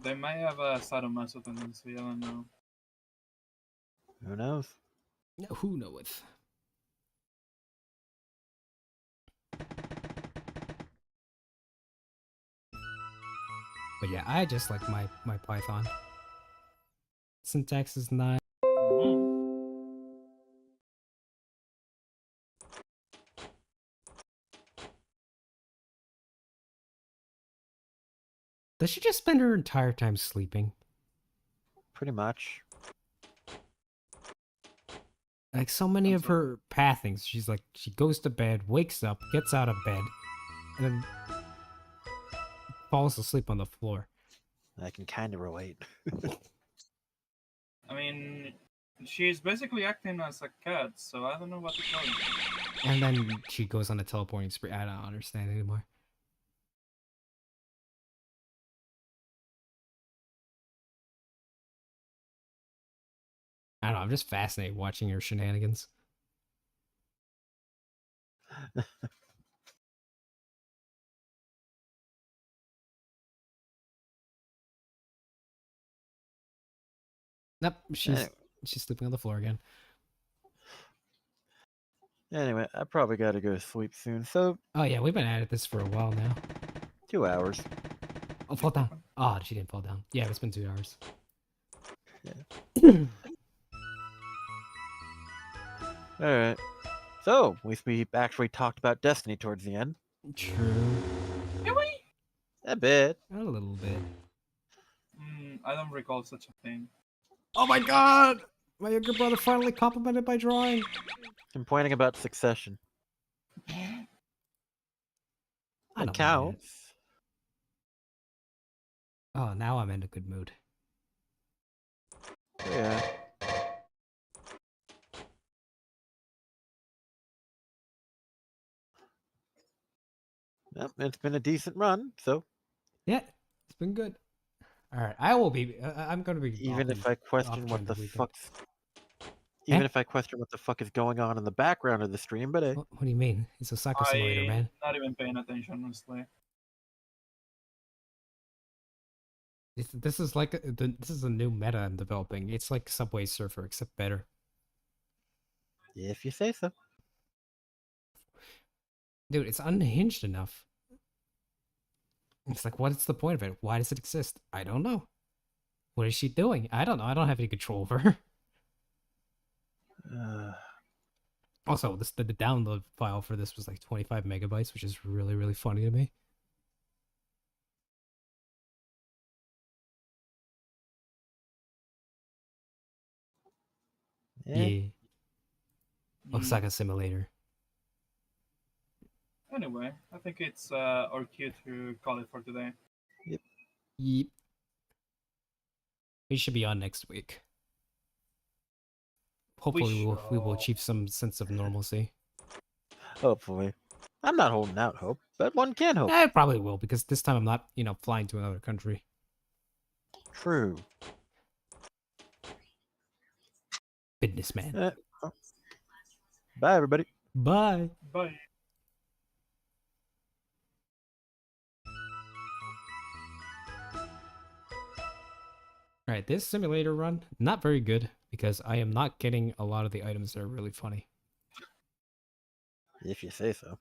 They might have a sadomaso tendency, I don't know. Who knows? Who knoweth? But yeah, I just like my Python. Syntax is nice. Does she just spend her entire time sleeping? Pretty much. Like so many of her pathings, she's like, she goes to bed, wakes up, gets out of bed, and then falls asleep on the floor. I can kind of relate. I mean, she's basically acting as a cat, so I don't know what to tell you. And then she goes on a teleporting spree. I don't understand anymore. I don't know, I'm just fascinated watching her shenanigans. Nope, she's sleeping on the floor again. Anyway, I probably got to go to sleep soon. So, Oh yeah, we've been at this for a while now. 2 hours. Oh, fall down. Oh, she didn't fall down. Yeah, it's been 2 hours. Yeah. All right. So, at least we actually talked about Destiny towards the end. True. Did we? A bit. A little bit. I don't recall such a thing. Oh my god! My younger brother finally complimented my drawing. Complaining about Succession. I It don't mind counts. it. Oh, now I'm in a good mood. Yeah. Well, it's been a decent run, so Yeah, it's been good. All right, I will be. I'm gonna be. even if I question what the fuck's Eh? if I question what the fuck is going on in the background of the stream, but What do you mean? It's a soccer simulator, man. Not even paying attention, honestly. This is like this is a new meta I'm developing. It's like Subway Surfer, except better. if you say so. Dude, it's unhinged enough. It's like, what's the point of it? Why does it exist? I don't know. What is she doing? I don't know. I don't have any control over her. Also, the download file for this was like 25 megabytes, which is really, really funny to me. Yeah. Osaka Simulator. Anyway, I think it's our cue to call it for today. Yep. We should be on next week. Hopefully we will achieve some sense of normalcy. Hopefully. I'm not holding out hope, but one can hope. I probably will, because this time I'm not, flying to another country. True. Businessman. Oh. Bye, everybody. Bye. Bye. Alright, this simulator run, not very good, because I am not getting a lot of the items that are really funny. If you say so.